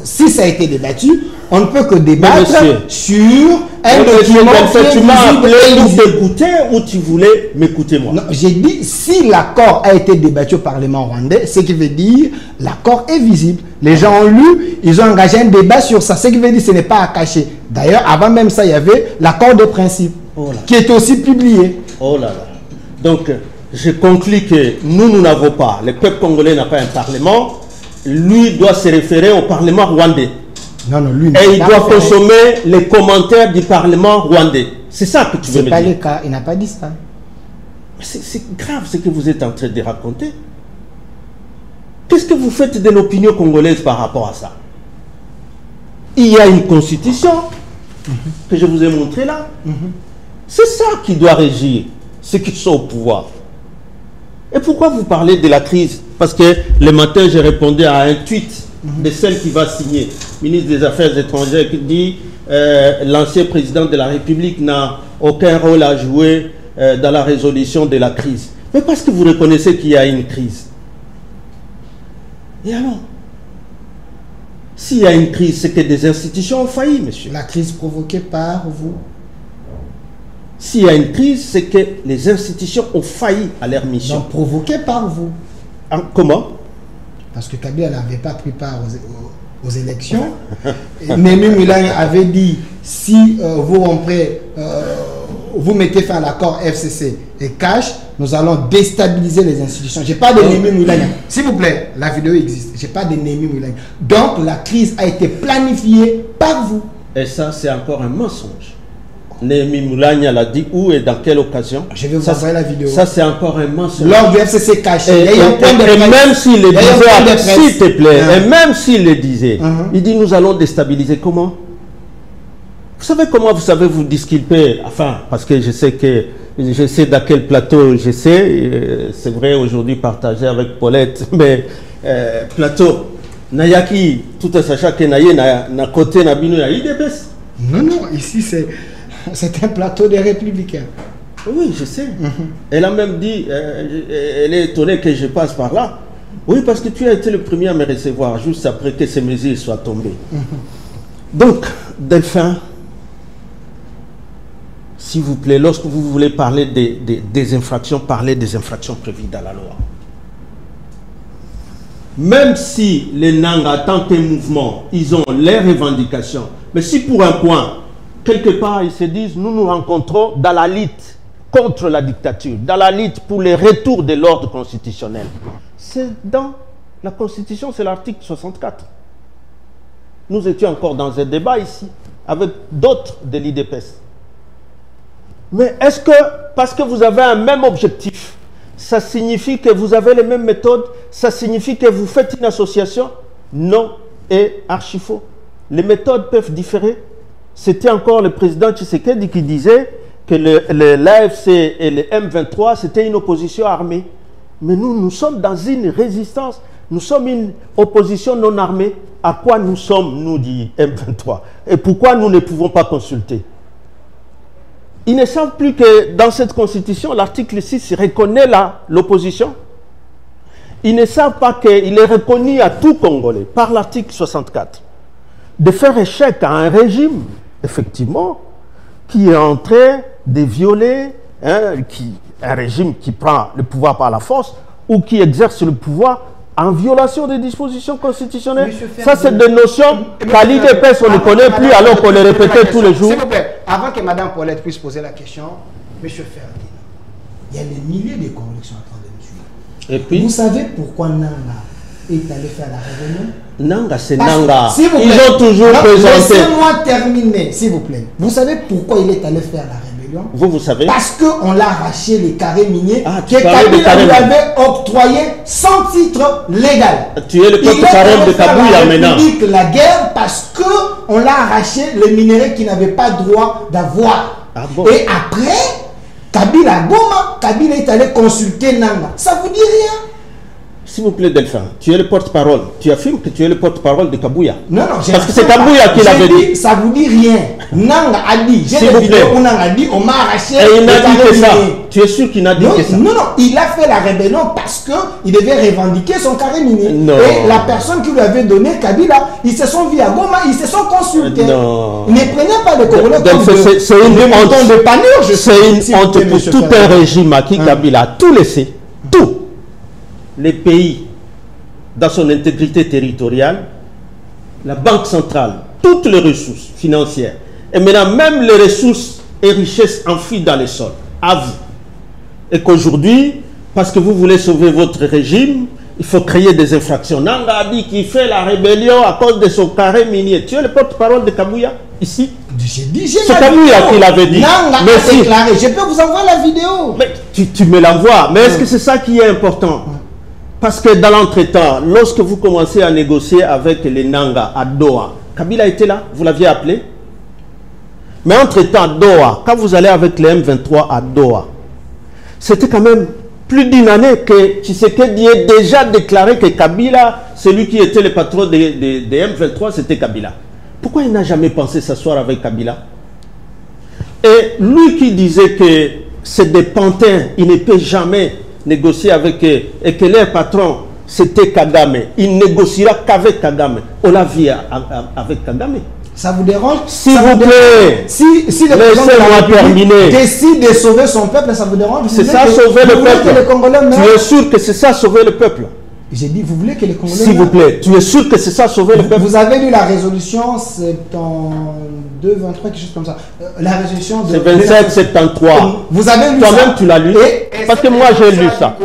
si ça a été débattu, on ne peut que débattre sur un document. Tu m'as appelé pour t'écouter ou tu voulais m'écouter moi? Non, j'ai dit si l'accord a été débattu au Parlement rwandais, ce qui veut dire l'accord est visible. Les gens ont lu, ils ont engagé un débat sur ça. Ce qui veut dire que ce n'est pas à cacher. D'ailleurs, avant même ça, il y avait l'accord de principe qui était aussi publié. Oh là là. Donc, je conclus que nous n'avons pas, le peuple congolais n'a pas un parlement lui doit se référer au Parlement rwandais. Non, non, lui. Et il doit consommer les commentaires du Parlement rwandais. C'est ça que tu veux me dire. C'est pas le cas, il n'a pas dit ça. C'est grave ce que vous êtes en train de raconter. Qu'est-ce que vous faites de l'opinion congolaise par rapport à ça? Il y a une constitution que je vous ai montrée là. C'est ça qui doit régir ceux qui sont au pouvoir. Et pourquoi vous parlez de la crise? Parce que le matin, j'ai répondu à un tweet de celle qui va signer, ministre des Affaires étrangères, qui dit l'ancien président de la République n'a aucun rôle à jouer dans la résolution de la crise. Mais parce que vous reconnaissez qu'il y a une crise. Et alors, s'il y a une crise, c'est que des institutions ont failli, monsieur. La crise provoquée par vous? S'il y a une crise, c'est que les institutions ont failli à leur mission. Donc provoquée par vous? Comment? Parce que Kabila n'avait pas pris part aux élections. Némi Moulagne avait dit, si vous rompez, vous mettez fin à l'accord FCC et cash, nous allons déstabiliser les institutions. Je n'ai pas de Némi Moulagne. S'il vous plaît, la vidéo existe. Je n'ai pas de Némi Moulagne. Donc la crise a été planifiée par vous. Et ça, c'est encore un mensonge. Némi Moulagne l'a dit où et dans quelle occasion? Je vais vous envoyer la vidéo. Ça, c'est encore un mensonge. Lors du FCC cash. Et même s'il le disait, s'il te plaît, et même s'il le disait, il dit nous allons déstabiliser. Comment? Vous savez comment vous disculper? Enfin, parce que je sais dans quel plateau je sais, c'est vrai aujourd'hui partagé avec Paulette, mais plateau, Nayaki, tout à sachant que Naye na côté Nabino ya IDPS. Non, non, ici c'est un plateau des Républicains. Oui, je sais. Elle a même dit, elle est étonnée que je passe par là. Oui, parce que tu as été le premier à me recevoir, juste après que ces mesures soient tombées. Donc, Delphin, s'il vous plaît, lorsque vous voulez parler des infractions, parlez des infractions prévues dans la loi. Même si les Nanga, tant que mouvement, ils ont leurs revendications, mais si pour un point, quelque part, ils se disent, nous nous rencontrons dans la lutte contre la dictature, dans la lutte pour le retour de l'ordre constitutionnel. C'est dans la Constitution, c'est l'article 64. Nous étions encore dans un débat ici, avec d'autres de l'IDPS. Mais est-ce que, parce que vous avez un même objectif, ça signifie que vous avez les mêmes méthodes, ça signifie que vous faites une association? Non, et archi faux. Les méthodes peuvent différer. C'était encore le président Tshisekedi qui disait que l'AFC et le M23, c'était une opposition armée. Mais nous sommes dans une résistance. Nous sommes une opposition non armée. À quoi nous sommes, nous, dit M23? Et pourquoi nous ne pouvons pas consulter? Ils ne savent plus que dans cette constitution, l'article 6 reconnaît l'opposition. Ils ne savent pas qu'il est reconnu à tout Congolais par l'article 64 de faire échec à un régime, effectivement, qui est en train de violer, un régime qui prend le pouvoir par la force ou qui exerce le pouvoir en violation des dispositions constitutionnelles. Ça, c'est des notions qu'à l'IDPS, on ne connaît plus alors qu'on les répétait tous les jours. S'il vous plaît, avant que Mme Paulette puisse poser la question, M. Ferdinand, il y a des milliers de Congolais qui sont en train de nous suivre. Et puis, vous savez pourquoi Nanga est allé faire la réunion? Nanga, c'est Nanga. Ils ont toujours présenté. Laissez-moi terminer, s'il vous plaît. Vous savez pourquoi il est allé faire la rébellion? Vous savez? Parce qu'on l'a arraché les carrés miniers que Kabila lui avait octroyé sans titre légal. Tu es le porte-parole de Kabila maintenant. Il a fait la guerre parce qu'on l'a arraché les minéraux qui n'avaient pas droit d'avoir. Et après, Kabila Goma, Kabila est allé consulter Nanga. Ça vous dit rien? S'il vous plaît, Delphin, tu es le porte-parole. Tu affirmes que tu es le porte-parole de Kabouya. Non, non, parce que c'est Kabouya qui l'avait dit. Ça vous dit rien. Nanga a dit. J'ai des vidéos où Nanga a dit, on m'a arraché. Et il n'a dit que ça. Tu es sûr qu'il n'a dit que ça? Non, non, il a fait la rébellion parce qu'il devait revendiquer son carré minier. Et la personne qui lui avait donné, Kabila, ils se sont vus à Goma, ils se sont consultés. Non. Ne prenez pas les Congolais comme c'est une honte de panure. C'est une honte pour tout un régime à qui Kabila a tout laissé. Tout. Les pays, dans son intégrité territoriale, la Banque centrale, toutes les ressources financières, et maintenant même les ressources et richesses enfuies dans les sols, à vous. Et qu'aujourd'hui, parce que vous voulez sauver votre régime, il faut créer des infractions. Nanga a dit qu'il fait la rébellion à cause de son carré minier. Tu es le porte-parole de Kabouya ici? J'ai dit, c'est Kabouya qui l'avait dit. Nanga a déclaré. Je peux vous envoyer la vidéo. Mais tu me l'envoies. Mais est-ce que c'est ça qui est important? Parce que dans l'entretemps, lorsque vous commencez à négocier avec les Nanga à Doha, Kabila était là, vous l'aviez appelé. Mais entre-temps, Doha, quand vous allez avec les M23 à Doha, c'était quand même plus d'une année que Tshisekedi ait déjà déclaré que Kabila, celui qui était le patron des M23, c'était Kabila. Pourquoi il n'a jamais pensé s'asseoir avec Kabila? Et lui qui disait que c'est des pantins, il ne peut jamais négocier avec eux, et que leur patron, c'était Kagame. Il négociera qu'avec Kagame. On l'a vu avec Kagame. Ça vous dérange? S'il vous plaît, si le président de la République décide de sauver son peuple, ça vous dérange? C'est ça, sauver le peuple. Tu es sûr que c'est ça, sauver le peuple? J'ai dit, vous voulez que les Congolais... S'il vous plaît, tu es sûr que c'est ça, sauver le peuple? Vous avez lu la résolution 72, 23, quelque chose comme ça. La résolution de... C'est 27, 73. Vous avez lu ça? Toi-même, tu l'as lu? Parce que moi, j'ai lu ça.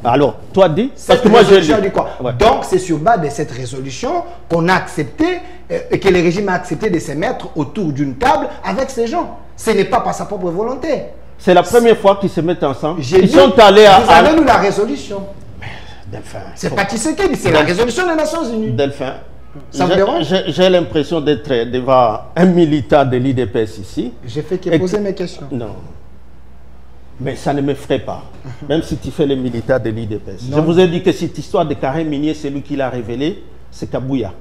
Alors, toi dis, parce que moi j'ai lu. Ouais. Donc, c'est sur base de cette résolution qu'on a accepté, et que le régime a accepté de se mettre autour d'une table avec ces gens. Ce n'est pas par sa propre volonté. C'est la première fois qu'ils se mettent ensemble. Ils sont allés à... Vous avez lu la résolution? C'est pas Tshisekedi, c'est la résolution des Nations Unies. Delphin, ça vous dérange? J'ai l'impression d'être devant un militant de l'IDPS ici. J'ai fait que poser mes questions. Non. Mais ça ne me ferait pas. Même si tu fais le militant de l'IDPS. Je vous ai dit que cette histoire de carré minier, celui qui l'a révélé, c'est Kabouya.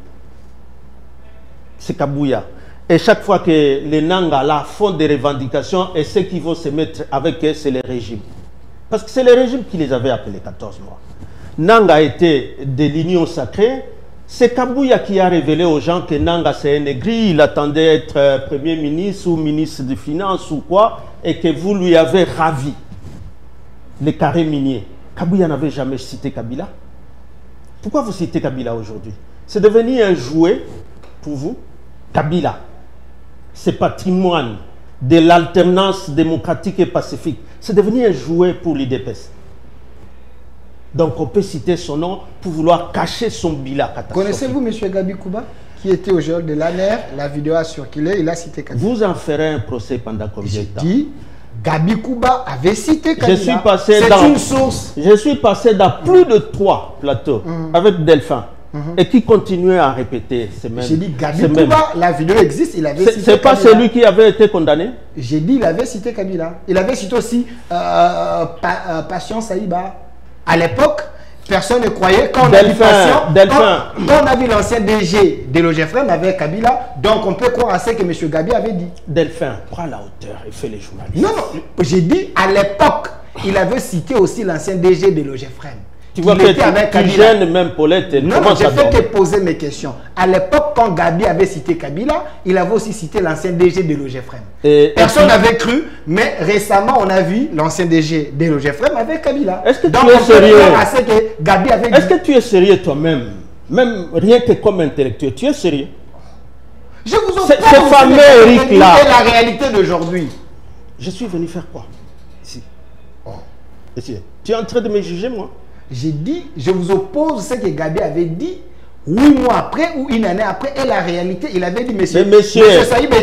C'est Kabouya. Et chaque fois que les Nanga là font des revendications, et ceux qui vont se mettre avec eux, c'est le régime. Parce que c'est le régime qui les avait appelés 14 mois. Nanga était de l'union sacrée. C'est Kabouya qui a révélé aux gens que Nanga c'est un aigri, il attendait être Premier ministre ou ministre des Finances ou quoi, et que vous lui avez ravi les carrés miniers. Kabouya n'avait jamais cité Kabila. Pourquoi vous citez Kabila aujourd'hui? C'est devenu un jouet pour vous. Kabila, c'est patrimoine de l'alternance démocratique et pacifique. C'est devenu un jouet pour l'IDPS. Donc on peut citer son nom pour vouloir cacher son bilan catastrophique. Connaissez-vous M. Gabi Kouba, qui était au géol de l'ANER? La vidéo a circulé, il a cité Kabila. Vous en ferez un procès pendant combien de temps? J'ai dit, Gabi Kouba avait cité Kabila. C'est une source. Je suis passé dans plus de 3 plateaux avec Delphin. Et qui continuait à répéter ces mêmes. J'ai dit Gabi Kouba, la vidéo existe, il avait cité Kabila. C'est pas celui qui avait été condamné? J'ai dit il avait cité Kabila. Il avait cité aussi Patience Aïba. À l'époque, personne ne croyait. Quand on a vu l'ancien DG de l'OGFREM avec Kabila, donc on peut croire à ce que M. Gabi avait dit. Delphin, prends la hauteur et fais les journalistes. Non, non, j'ai dit à l'époque, il avait cité aussi l'ancien DG de l'OGFREM. Tu vois que tu gênes même Paulette. Non, non, j'ai fait que poser mes questions. À l'époque, quand Gabi avait cité Kabila, il avait aussi cité l'ancien DG de l'OGFREM. Personne n'avait cru, mais récemment, on a vu l'ancien DG de l'OGFREM avec Kabila. Est-ce que tu es sérieux? Est-ce que tu es sérieux toi-même? Même rien que comme intellectuel, tu es sérieux? Je vous en prie. Ce fameux Eric là. C'est la réalité d'aujourd'hui. Je suis venu faire quoi? Ici. Ici. Tu es en train de me juger, moi? J'ai dit, je vous oppose ce que Gabi avait dit 8 mois après ou une année après, et la réalité, il avait dit, monsieur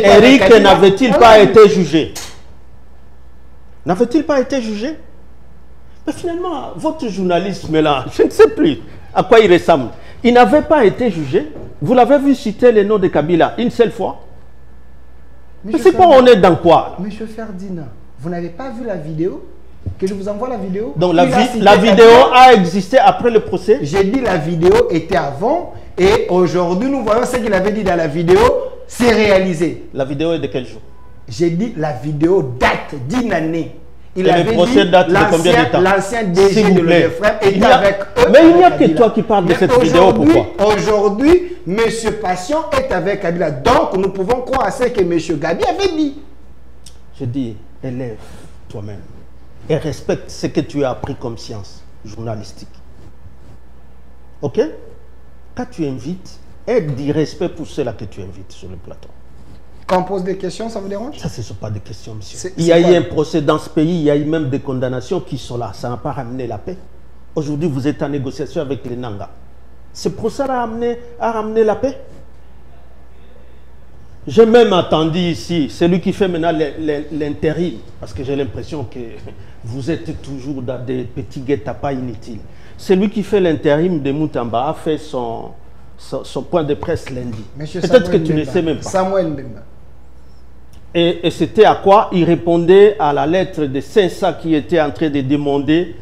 Eric n'avait-il pas été jugé? N'avait-il pas été jugé? Mais finalement, votre journalisme là, je ne sais plus à quoi il ressemble. Il n'avait pas été jugé. Vous l'avez vu citer le nom de Kabila une seule fois? Mais c'est quoi, on est dans quoi? Monsieur Ferdinand, vous n'avez pas vu la vidéo? Que je vous envoie la vidéo. Donc la vidéo a existé après le procès? J'ai dit la vidéo était avant, et aujourd'hui nous voyons ce qu'il avait dit dans la vidéo, c'est réalisé. La vidéo est de quel jour? J'ai dit la vidéo date d'une année. Il avait le procès date de combien de temps? L'ancien DG de l'OGFREM était avec eux. Mais il n'y a que toi qui parles de cette vidéo, pourquoi? Aujourd'hui, M. Patient est avec Kabila. Donc nous pouvons croire à ce que M. Gabi avait dit. Je dis, élève toi-même et respecte ce que tu as appris comme science journalistique. Ok? Quand tu invites, aie du respect pour ceux-là que tu invites sur le plateau. Quand on pose des questions, ça vous dérange? Ça, ce ne sont pas des questions, monsieur. Il y a eu un procès dans ce pays, il y a eu même des condamnations qui sont là. Ça n'a pas ramené la paix. Aujourd'hui, vous êtes en négociation avec les Nanga. C'est pour ça à ramener la paix. J'ai même attendu ici, celui qui fait maintenant l'intérim, parce que j'ai l'impression que vous êtes toujours dans des petits guet-apens inutiles. Celui qui fait l'intérim de Moutamba a fait son point de presse lundi. Peut-être que tu ne sais même pas. Samuel Mbemba. Et c'était à quoi il répondait à la lettre de Sensa qui était en train de demander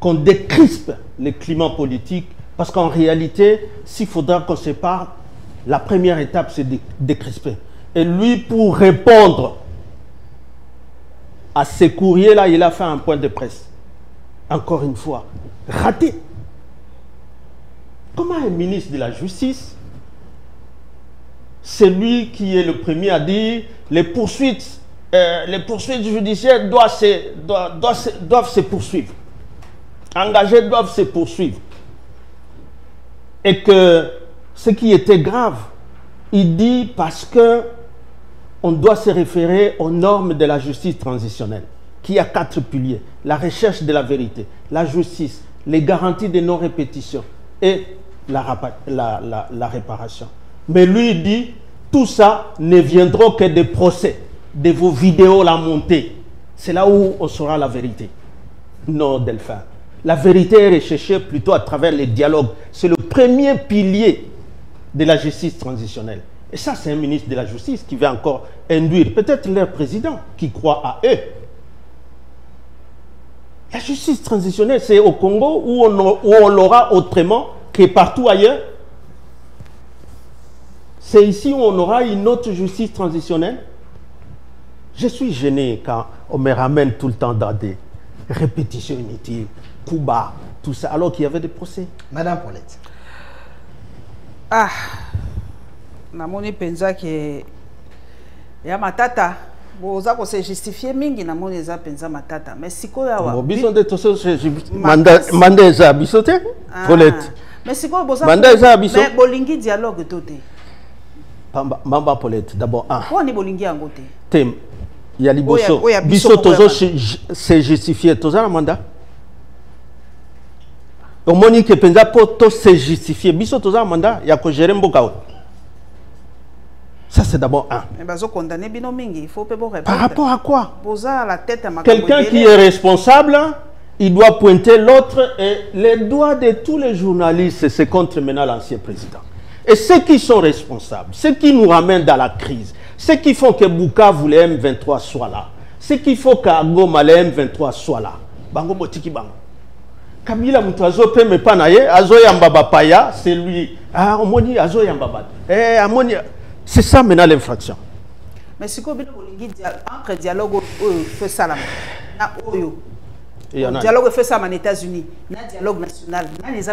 qu'on décrispe le climat politique. Parce qu'en réalité, s'il faudra qu'on se parle, la première étape, c'est de décrisper. Et lui, pour répondre à ces courriers-là, il a fait un point de presse. Encore une fois, raté. Comment un ministre de la Justice, c'est lui qui est le premier à dire les poursuites judiciaires doivent se poursuivre. Engagés doivent se poursuivre. Et que ce qui était grave, il dit parce que on doit se référer aux normes de la justice transitionnelle, qui a 4 piliers: la recherche de la vérité, la justice, les garanties de non-répétition et la réparation. Mais lui, il dit, tout ça ne viendra que des procès, de vos vidéos la montée. C'est là où on saura la vérité. Non, Delphin. La vérité est recherchée plutôt à travers les dialogues. C'est le premier pilier de la justice transitionnelle. Et ça, c'est un ministre de la Justice qui va encore induire peut-être leur président qui croit à eux. La justice transitionnelle, c'est au Congo où on l'aura autrement que partout ailleurs. C'est ici où on aura une autre justice transitionnelle. Je suis gêné quand on me ramène tout le temps dans des répétitions inutiles, coups bas, tout ça, alors qu'il y avait des procès. Madame Paulette. Ah, namoni penza que ya matata boza ko se justifier mingi namoni za penza matata mais siko ya wa biso de to se manda za biso te Paulette mais siko boza manda za biso mais bolingi dialogue toté Mamba Paulette d'abord ko ni bolingi yango te tem ya liboso biso tozo se justifier toza na mandat. Au Monique penza pour tout se justifier. Biso toza mandat ya ko gérer mboka. Ça c'est d'abord un. Mais bazo condamner bino mingi, il faut peut répondre. Par rapport à quoi? Posa la tête à ma quelqu'un qui est responsable, il doit pointer l'autre et les doigts de tous les journalistes, c'est contre maintenant l'ancien président. Et ceux qui sont responsables, ceux qui nous ramènent dans la crise, ceux qui font que Bukavu le M23 soit là, ceux qui font qu'Agoma le M23 soit là. Bango motiki bango. Kabila mutazo pe me panaye azo yambaba paya c'est lui omoni azo yambaba amoni c'est ça maintenant l'infraction. Mais si ko bino bolingi entre dialogue fait ça là na oyo dialogue fait ça en États-Unis na dialogue national na les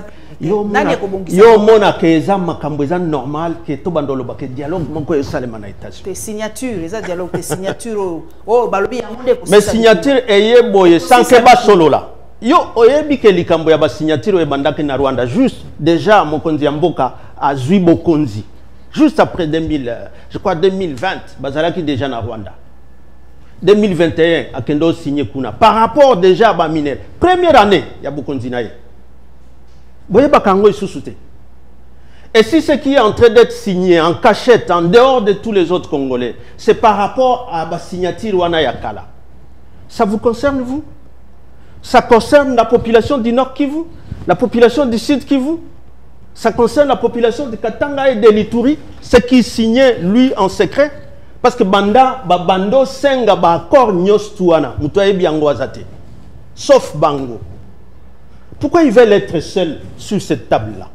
nani ko bongisa yo mona ke za makambo za normal ke to bandolo ba ke dialogue moko yo salema na États-Unis tes signatures les dialogue tes signatures oh balobi yango de ko mais signature eye boye sans que ba solo là. Yo oyebi ke likambo ya ba signature e bandaki na Rwanda juste déjà mokonzi ya mboka azui bokonzi juste après 2020 bazalaki déjà na Rwanda 2021 akendo signé kuna par rapport déjà à ba minere première année ya bokonzi na ye boye bakango isusuté. Et si ce qui est en train d'être signé en cachette en dehors de tous les autres Congolais c'est par rapport à ba signature wana ya kala, ça vous concerne vous? Ça concerne la population du Nord Kivu, la population du Sud Kivu. Ça concerne la population de Katanga et de l'Ituri, ce qui signait lui en secret. Parce que Bando Senga Bakor Nyos Tuana, Moutoye Biango Azate. Sauf Bango. Pourquoi ils veulent être seuls sur cette table-là?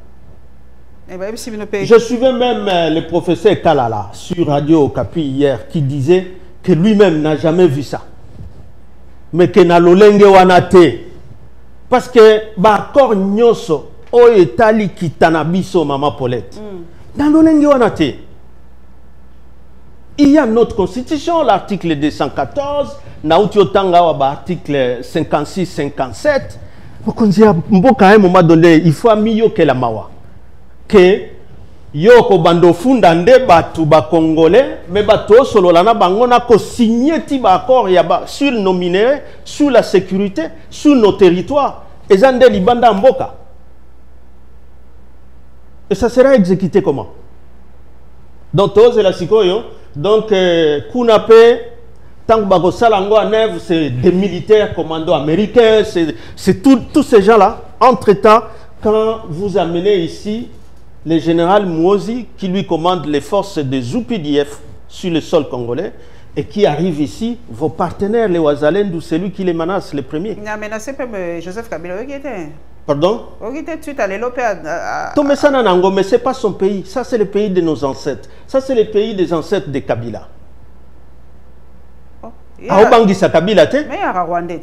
Je suivais même le professeur Kalala sur Radio Okapi hier qui disait que lui-même n'a jamais vu ça. Mais que na lolenge wanate parce que ba kor nyoso o etali kitana biso mama Paulette na lolenge wanate. Il y a notre constitution l'article 214 na utiotanga wa ba article 56 57 okonzia mboka à un moment donné il faut amiyo que la mawa que Yoko bando funda nde batu ba congolais mais bato solo lana bango na ko signer ti ba accord ya ba sur nos minéraux, sur la sécurité, sur nos territoires Ezande Libanda Mboka. Et ça sera exécuté comment? Donc, Kunape, Tango Salango à Neve, c'est des militaires commandos américains, c'est tous ces gens-là. Entre-temps, quand vous amenez ici le général Mouozi qui lui commande les forces des UPDF sur le sol congolais et qui arrive ici, vos partenaires, les Ouazalendou, c'est lui qui les menace les premiers. Il a menacé Joseph Kabila. Pardon? Mais ce n'est pas son pays. Ça, c'est le pays de nos ancêtres. Ça, c'est le pays des ancêtres de Kabila. Aobangisa Kabila, te? Mais il y a un Rwandais.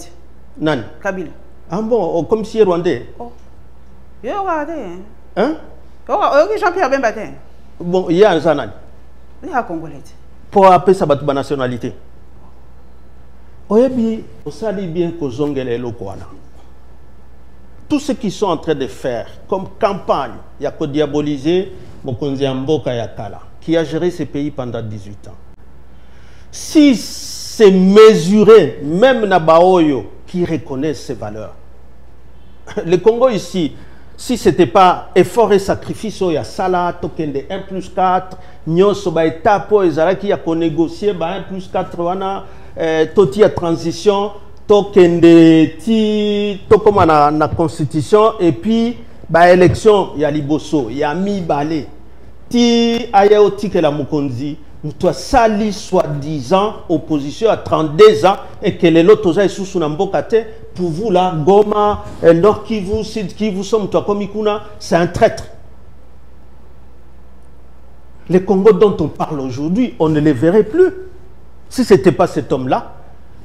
Non. Kabila. Ah bon, comme si Rwandais. Oh. Il y a un Rwandais. Hein? Jean-Pierre Bembatin. Bon, il y a un Zanan. Il y a un Congolais. Pour appeler sa nationalité. Oyebi, osali bien kozongele lokwana. Tous ceux qui sont en train de faire comme campagne, il y a qu'à diaboliser Mokonzi Mboka Yakala, qui a géré ce pays pendant 18 ans. Si c'est mesuré, même Nabaoyo, qui reconnaissent ces valeurs. Le Congo ici, si ce n'était pas effort et sacrifice, il y a Salah, token de 1+4, Nyoso, étape, qui a négocié 1+4, Toti à transition, token de ti, comme la constitution, et puis, élection, il y a Liboso, il y a Mi-Balé, ti, Ayaoti que la Mokonzi, toi, sali soi-disant opposition à 32 ans et que les lotos aient sous Nambokate, pour vous là, Goma, Nord Kivu, Sud Kivu, sommes toi comme Ikuna, c'est un traître. Les Congos dont on parle aujourd'hui, on ne les verrait plus. Si ce n'était pas cet homme-là,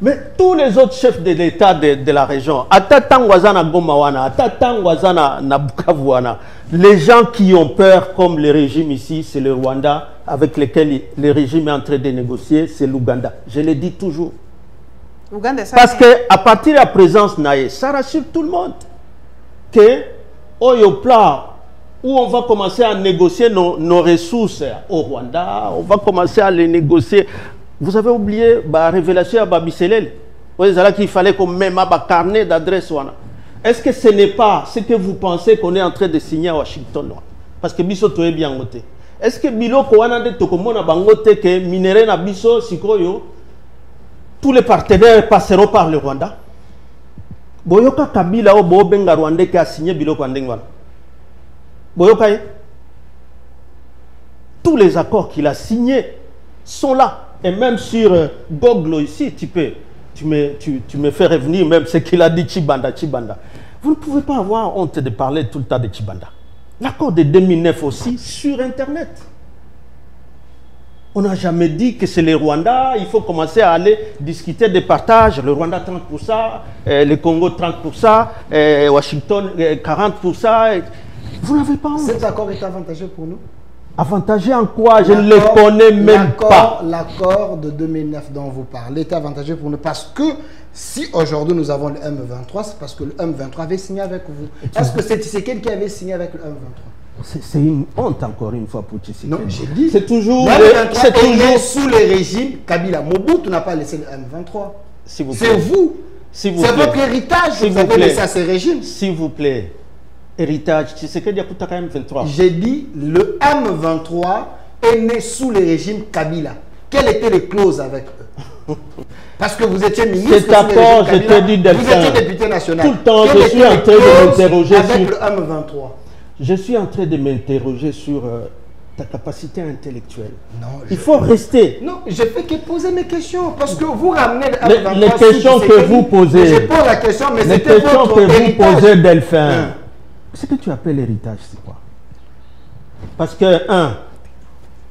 mais tous les autres chefs de l'État de la région, Atatangwazana Gomawana, Atatangwazana Nabukavuana, les gens qui ont peur, comme le régime ici, c'est le Rwanda, avec lequel le régime est en train de négocier, c'est l'Ouganda. Je le dis toujours. Parce qu'à partir de la présence Naye, ça rassure tout le monde que au plan où on va commencer à négocier nos ressources au Rwanda, on va commencer à les négocier. Vous avez oublié la révélation à Babiselel. Qu'il fallait qu'on mette un carnet d'adresse. Est-ce que ce n'est pas ce que vous pensez qu'on est en train de signer à Washington? Parce que Bisso est bien noté. Est-ce que Bilo Kowana de Tokomona Bangote que minéré na Bisso Sikoyo, tous les partenaires passeront par le Rwanda? Boyoka Kabila o Bobenga Rwandais qui a signé Bilo Kwandengwana. Boyoka, tous les accords qu'il a signés sont là. Et même sur Goglo ici, tu me fais revenir même ce qu'il a dit Chibanda. Vous ne pouvez pas avoir honte de parler tout le temps de Chibanda. L'accord de 2009 aussi, sur Internet. On n'a jamais dit que c'est le Rwanda, il faut commencer à aller discuter des partages. Le Rwanda 30%, le Congo 30%, Washington 40%. Vous n'avez pas honte. Cet accord est avantageux pour nous? Avantagé en quoi? Je ne le connais même pas. L'accord de 2009 dont vous parlez est avantageux pour nous parce que si aujourd'hui nous avons le M23, c'est parce que le M23 avait signé avec vous. Est-ce que c'est Tshisekedi qui avait signé avec le M23? C'est une honte encore une fois pour Tshisekedi. Non, j'ai dit. C'est toujours... C'est toujours sous le régime Kabila. Mobutu n'a pas laissé le M23. C'est vous. C'est votre héritage. Vous avez laissé à ce régime. S'il vous plaît. Héritage, tu sais qu'il y a quand même 23. J'ai dit, le M23 est né sous le régime Kabila. Quelles étaient les clauses avec eux? Parce que vous étiez ministre. Cet accord, je te dis vous étiez député national. Tout le temps, je suis en train de m'interroger avec le M23. Je suis en train de m'interroger sur ta capacité intellectuelle. Non, il faut rester. Non, je fais que poser mes questions. Parce que vous ramenez le M23. Les questions que vous posez. Je pose la question, mais les questions que vous posez, Delphin. Ce que tu appelles l'héritage, c'est quoi? Parce que,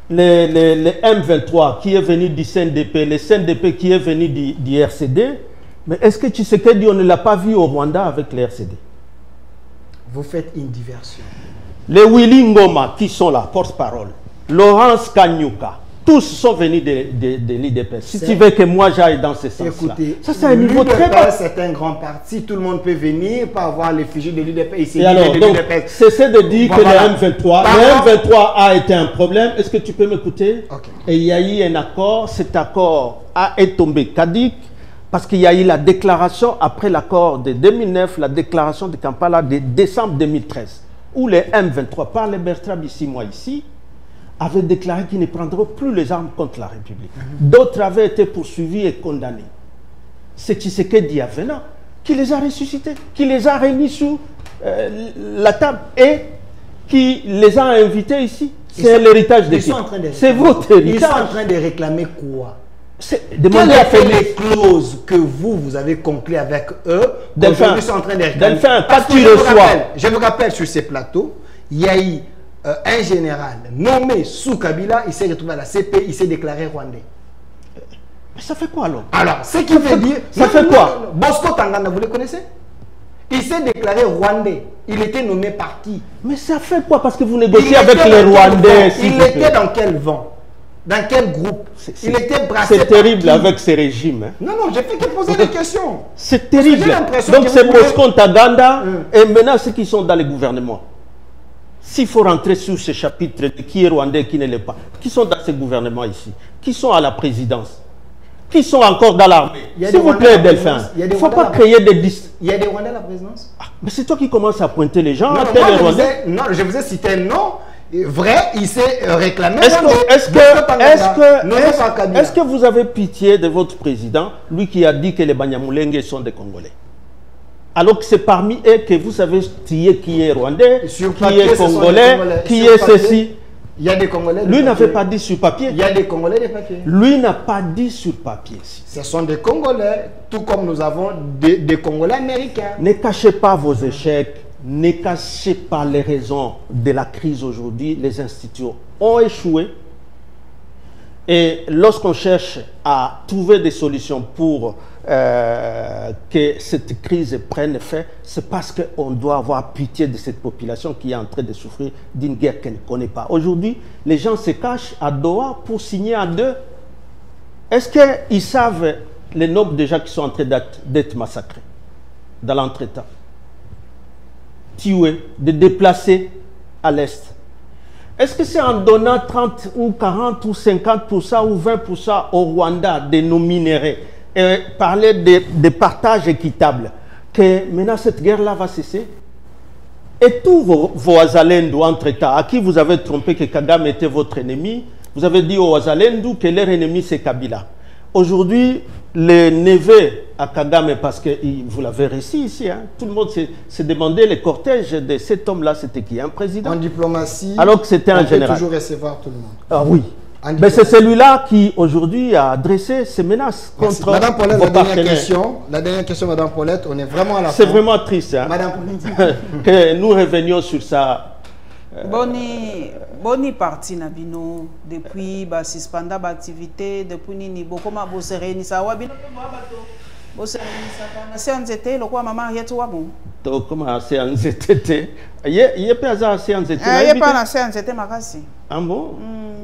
le M23 qui est venu du CNDP, le CNDP qui est venu du RCD, mais est-ce que tu sais qu'on ne l'a pas vu au Rwanda avec le RCD? Vous faites une diversion. Les Willy Ngoma qui sont là, porte-parole, Laurence Kanyuka, tous sont venus de l'IDPS. Si tu veux que moi j'aille dans ce sens-là. Écoutez, ça c'est un niveau très bas. C'est un grand parti, tout le monde peut venir, pas avoir les fichiers de l'IDPS. Et alors, donc, cessez de dire que le M23 a été un problème. Est-ce que tu peux m'écouter? Okay. Et il y a eu un accord, cet accord a été tombé caduc Parce qu'il y a eu la déclaration, après l'accord de 2009, la déclaration de Kampala de décembre 2013, où les M23, par les Bertrand Bisimwa ici, avaient déclaré qu'ils ne prendraient plus les armes contre la République. D'autres avaient été poursuivis et condamnés. C'est Tshisekedi Avena qui les a ressuscités, qui les a remis sous la table et qui les a invités ici. C'est l'héritage des filles. C'est votre héritage. Ils sont en train de réclamer quoi? Quelles étaient les clauses que vous avez conclues avec eux? Delphin, sont en train de réclamer. Delphin, quand tu reçois... Je vous rappelle, sur ces plateaux, il y a eu un général nommé sous Kabila, il s'est retrouvé à la CP, il s'est déclaré rwandais. Mais ça fait quoi alors? Alors, ce qui veut dire... Ça fait quoi? Bosco Tangana, vous le connaissez? Il s'est déclaré rwandais. Il était nommé par qui? Mais ça fait quoi? Parce que vous négociez avec les Rwandais. Il était dans quel vent? Dans quel groupe? Il était brassé. C'est terrible avec ces régimes. Hein. Non, non, j'ai fait que poser des questions. C'est terrible. Donc c'est Bosco Ntaganda et maintenant ceux qui sont dans les gouvernements. S'il faut rentrer sur ce chapitre de qui est rwandais et qui ne l'est pas, qui sont dans ces gouvernements ici, qui sont à la présidence, qui sont encore dans l'armée. S'il vous plaît, Delphin, il ne faut pas créer des listes. Il y a des Rwandais à la présidence? Mais c'est toi qui commences à pointer les gens. Non, je vous ai cité un nom. Vrai, il s'est réclamé. Est-ce que vous avez pitié de votre président, lui qui a dit que les Banyamulenge sont des Congolais? Alors que c'est parmi eux que vous savez qui est rwandais, qui est congolais, qui est ceci. Il y a des Congolais. Lui n'avait pas dit sur papier. Il y a des Congolais de papier. Lui n'a pas dit sur papier. Ce sont des Congolais, tout comme nous avons des Congolais américains. Ne cachez pas vos échecs, ne cachez pas les raisons de la crise aujourd'hui. Les institutions ont échoué. Et lorsqu'on cherche à trouver des solutions pour que cette crise prenne fin, c'est parce qu'on doit avoir pitié de cette population qui est en train de souffrir d'une guerre qu'elle ne connaît pas. Aujourd'hui, les gens se cachent à Doha pour signer à deux. Est-ce qu'ils savent les nombres de gens qui sont en train d'être massacrés dans l'entretemps, tués, de déplacés à l'Est? Est-ce que c'est en donnant 30 ou 40 ou 50% ou 20% au Rwanda de nos minéraux et parler de partage équitable que maintenant cette guerre-là va cesser? Et tous vos Wazalendo entre-temps, à qui vous avez trompé que Kagame était votre ennemi, vous avez dit aux Wazalendo que leur ennemi c'est Kabila. Aujourd'hui, les neveux à Kagame, parce que vous l'avez réussi ici, hein, tout le monde s'est demandé, le cortège de cet homme-là, c'était qui? Un président? En diplomatie, alors que c'était un général. On peut toujours recevoir tout le monde. Ah oui. Mais c'est celui-là qui, aujourd'hui, a adressé ces menaces contre Madame Paulette, vos partenaires. la dernière question, Madame Paulette, on est vraiment à la fin. C'est vraiment triste, hein, Madame Paulette. que nous revenions sur ça. Boni parti Nabino depuis suspendre l'activité depuis ni bokoma bosereni sa wabino bosereni sa c'est en été le quoi maman yetu wabo to comment c'est en été il peut avoir c'est en été il pas na c'est en été makasi ah bon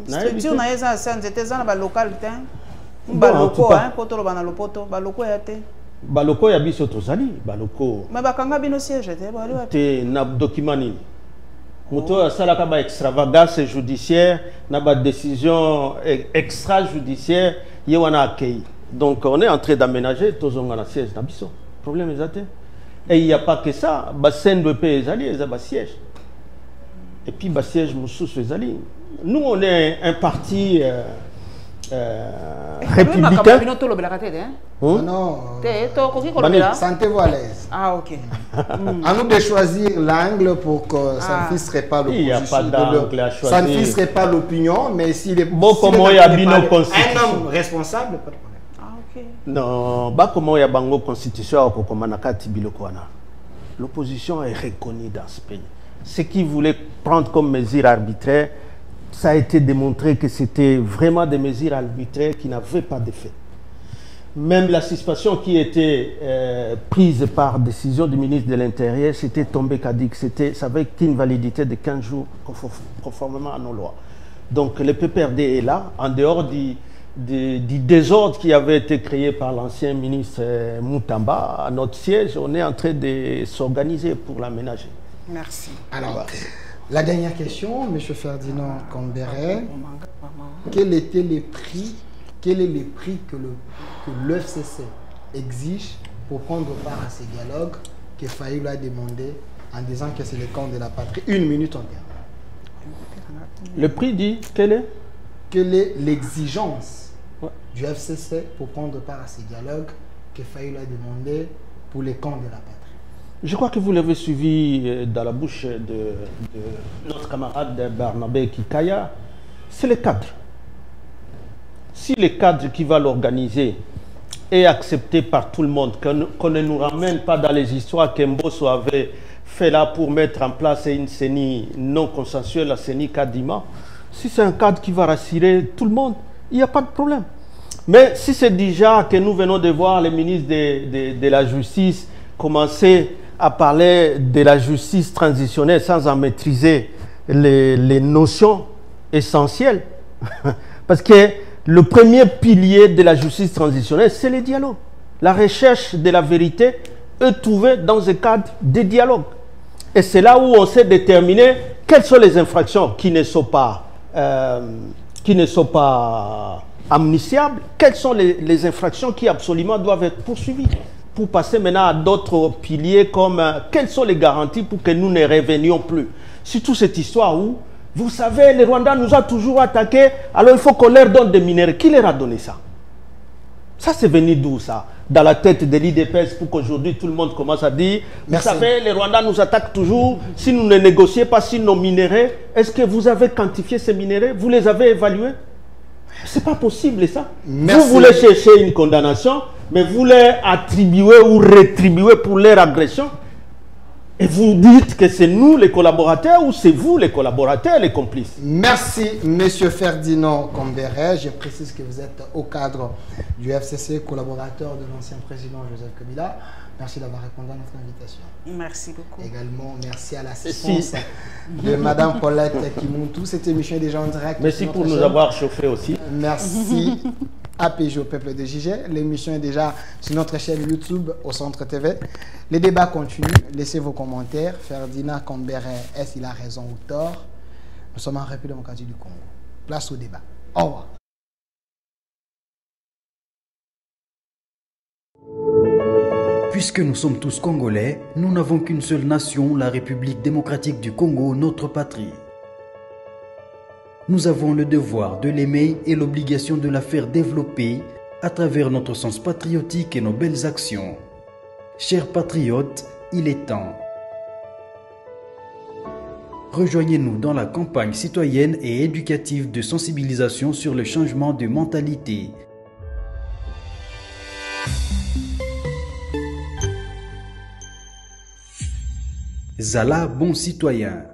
structure na yeza c'est en été za na ba localité ba loko hein poto ba na lopoto ba loko ya te ba loko ya biso tozali ba loko mais ba kanga bino siège te na document nini Muto asalaka ba extravagance judiciaire na ba décision extrajudiciaire yewana akei. Donc on est en train d'aménager tozonga na siège na biso. Problème ezate. Et il n'y a pas que ça, ba sendo pe ezali eza ba siège. Et puis ba siège mususu ezali. Nous on est un parti républicain. Non. Sentez-vous à l'aise. Ah ok. À nous de choisir l'angle pour que ça ne fisserait pas l'opposition. Il n'y a pas d'angle à choisir. Ça ne fisserait pas l'opinion, mais s'il est bon, comment il y a une constitution. Un homme responsable, pas de problème. Ah ok. Non, bah comment il y a une constitution comme Nakati Bilokwana. L'opposition est reconnue dans ce pays. Ce qu'ils voulaient prendre comme mesure arbitraire, ça a été démontré que c'était vraiment des mesures arbitraires qui n'avaient pas d'effet. Même la suspension qui était prise par décision du ministre de l'Intérieur, c'était tombé caduc. Ça avait qu'une validité de 15 jours conformément à nos lois. Donc le PPRD est là, en dehors du désordre qui avait été créé par l'ancien ministre Moutamba. À notre siège, on est en train de s'organiser pour l'aménager. Merci. Alors, la dernière question, M. Ferdinand Kambere, quel était les prix, quel est le prix que l'EFCC exige pour prendre part à ces dialogues que Fayulu a demandé en disant que c'est le camp de la patrie. 1 minute en terme. Le prix dit quel est? Quelle est l'exigence du FCC pour prendre part à ces dialogues que Fayulu a demandé pour les camps de la patrie? Je crois que vous l'avez suivi dans la bouche de notre camarade Barnabé Kikaya. C'est le cadre. Si le cadre qui va l'organiser est accepté par tout le monde, qu'on ne nous ramène pas dans les histoires qu'Mbosso avait fait là pour mettre en place une CENI non consensuelle, la CENI Kadima, si c'est un cadre qui va rassurer tout le monde, il n'y a pas de problème. Mais si c'est déjà que nous venons de voir les ministres de la Justice commencer à parler de la justice transitionnelle sans en maîtriser les notions essentielles, parce que le premier pilier de la justice transitionnelle, c'est le dialogue. La recherche de la vérité est trouvée dans un cadre de dialogue. Et c'est là où on sait déterminer quelles sont les infractions qui ne sont pas amnistiables, quelles sont les infractions qui absolument doivent être poursuivies. Pour passer maintenant à d'autres piliers comme quelles sont les garanties pour que nous ne revenions plus. Surtout cette histoire où, vous savez, les Rwandais nous ont toujours attaqués, alors il faut qu'on leur donne des minéraux. Qui leur a donné ça? Ça, c'est venu d'où ça? Dans la tête de l'IDPS pour qu'aujourd'hui tout le monde commence à dire, vous savez, les Rwandais nous attaquent toujours, si nous ne négocions pas sur nos minéraux, est-ce que vous avez quantifié ces minéraux? Vous les avez évalués? C'est pas possible ça. Merci. Vous voulez chercher une condamnation, mais vous les attribuez ou rétribuez pour leur agression. Et vous dites que c'est nous les collaborateurs ou c'est vous les collaborateurs, les complices. Merci, Monsieur Ferdinand Kambere. Je précise que vous êtes au cadre du FCC, collaborateur de l'ancien président Joseph Kabila. Merci d'avoir répondu à notre invitation. Merci beaucoup. Également, merci à l'assistance de Madame Paulette Kimuntu. Cette émission est déjà en direct. Merci pour nous avoir chauffé aussi. Merci. APG au peuple de JG. L'émission est déjà sur notre chaîne YouTube au Centre TV. Les débats continuent. Laissez vos commentaires. Ferdinand Kambere, est-ce qu'il a raison ou tort? Nous sommes en République démocratique du Congo. Place au débat. Au revoir. Puisque nous sommes tous Congolais, nous n'avons qu'une seule nation, la République démocratique du Congo, notre patrie. Nous avons le devoir de l'aimer et l'obligation de la faire développer à travers notre sens patriotique et nos belles actions. Chers patriotes, il est temps. Rejoignez-nous dans la campagne citoyenne et éducative de sensibilisation sur le changement de mentalité. Zala, bon citoyen.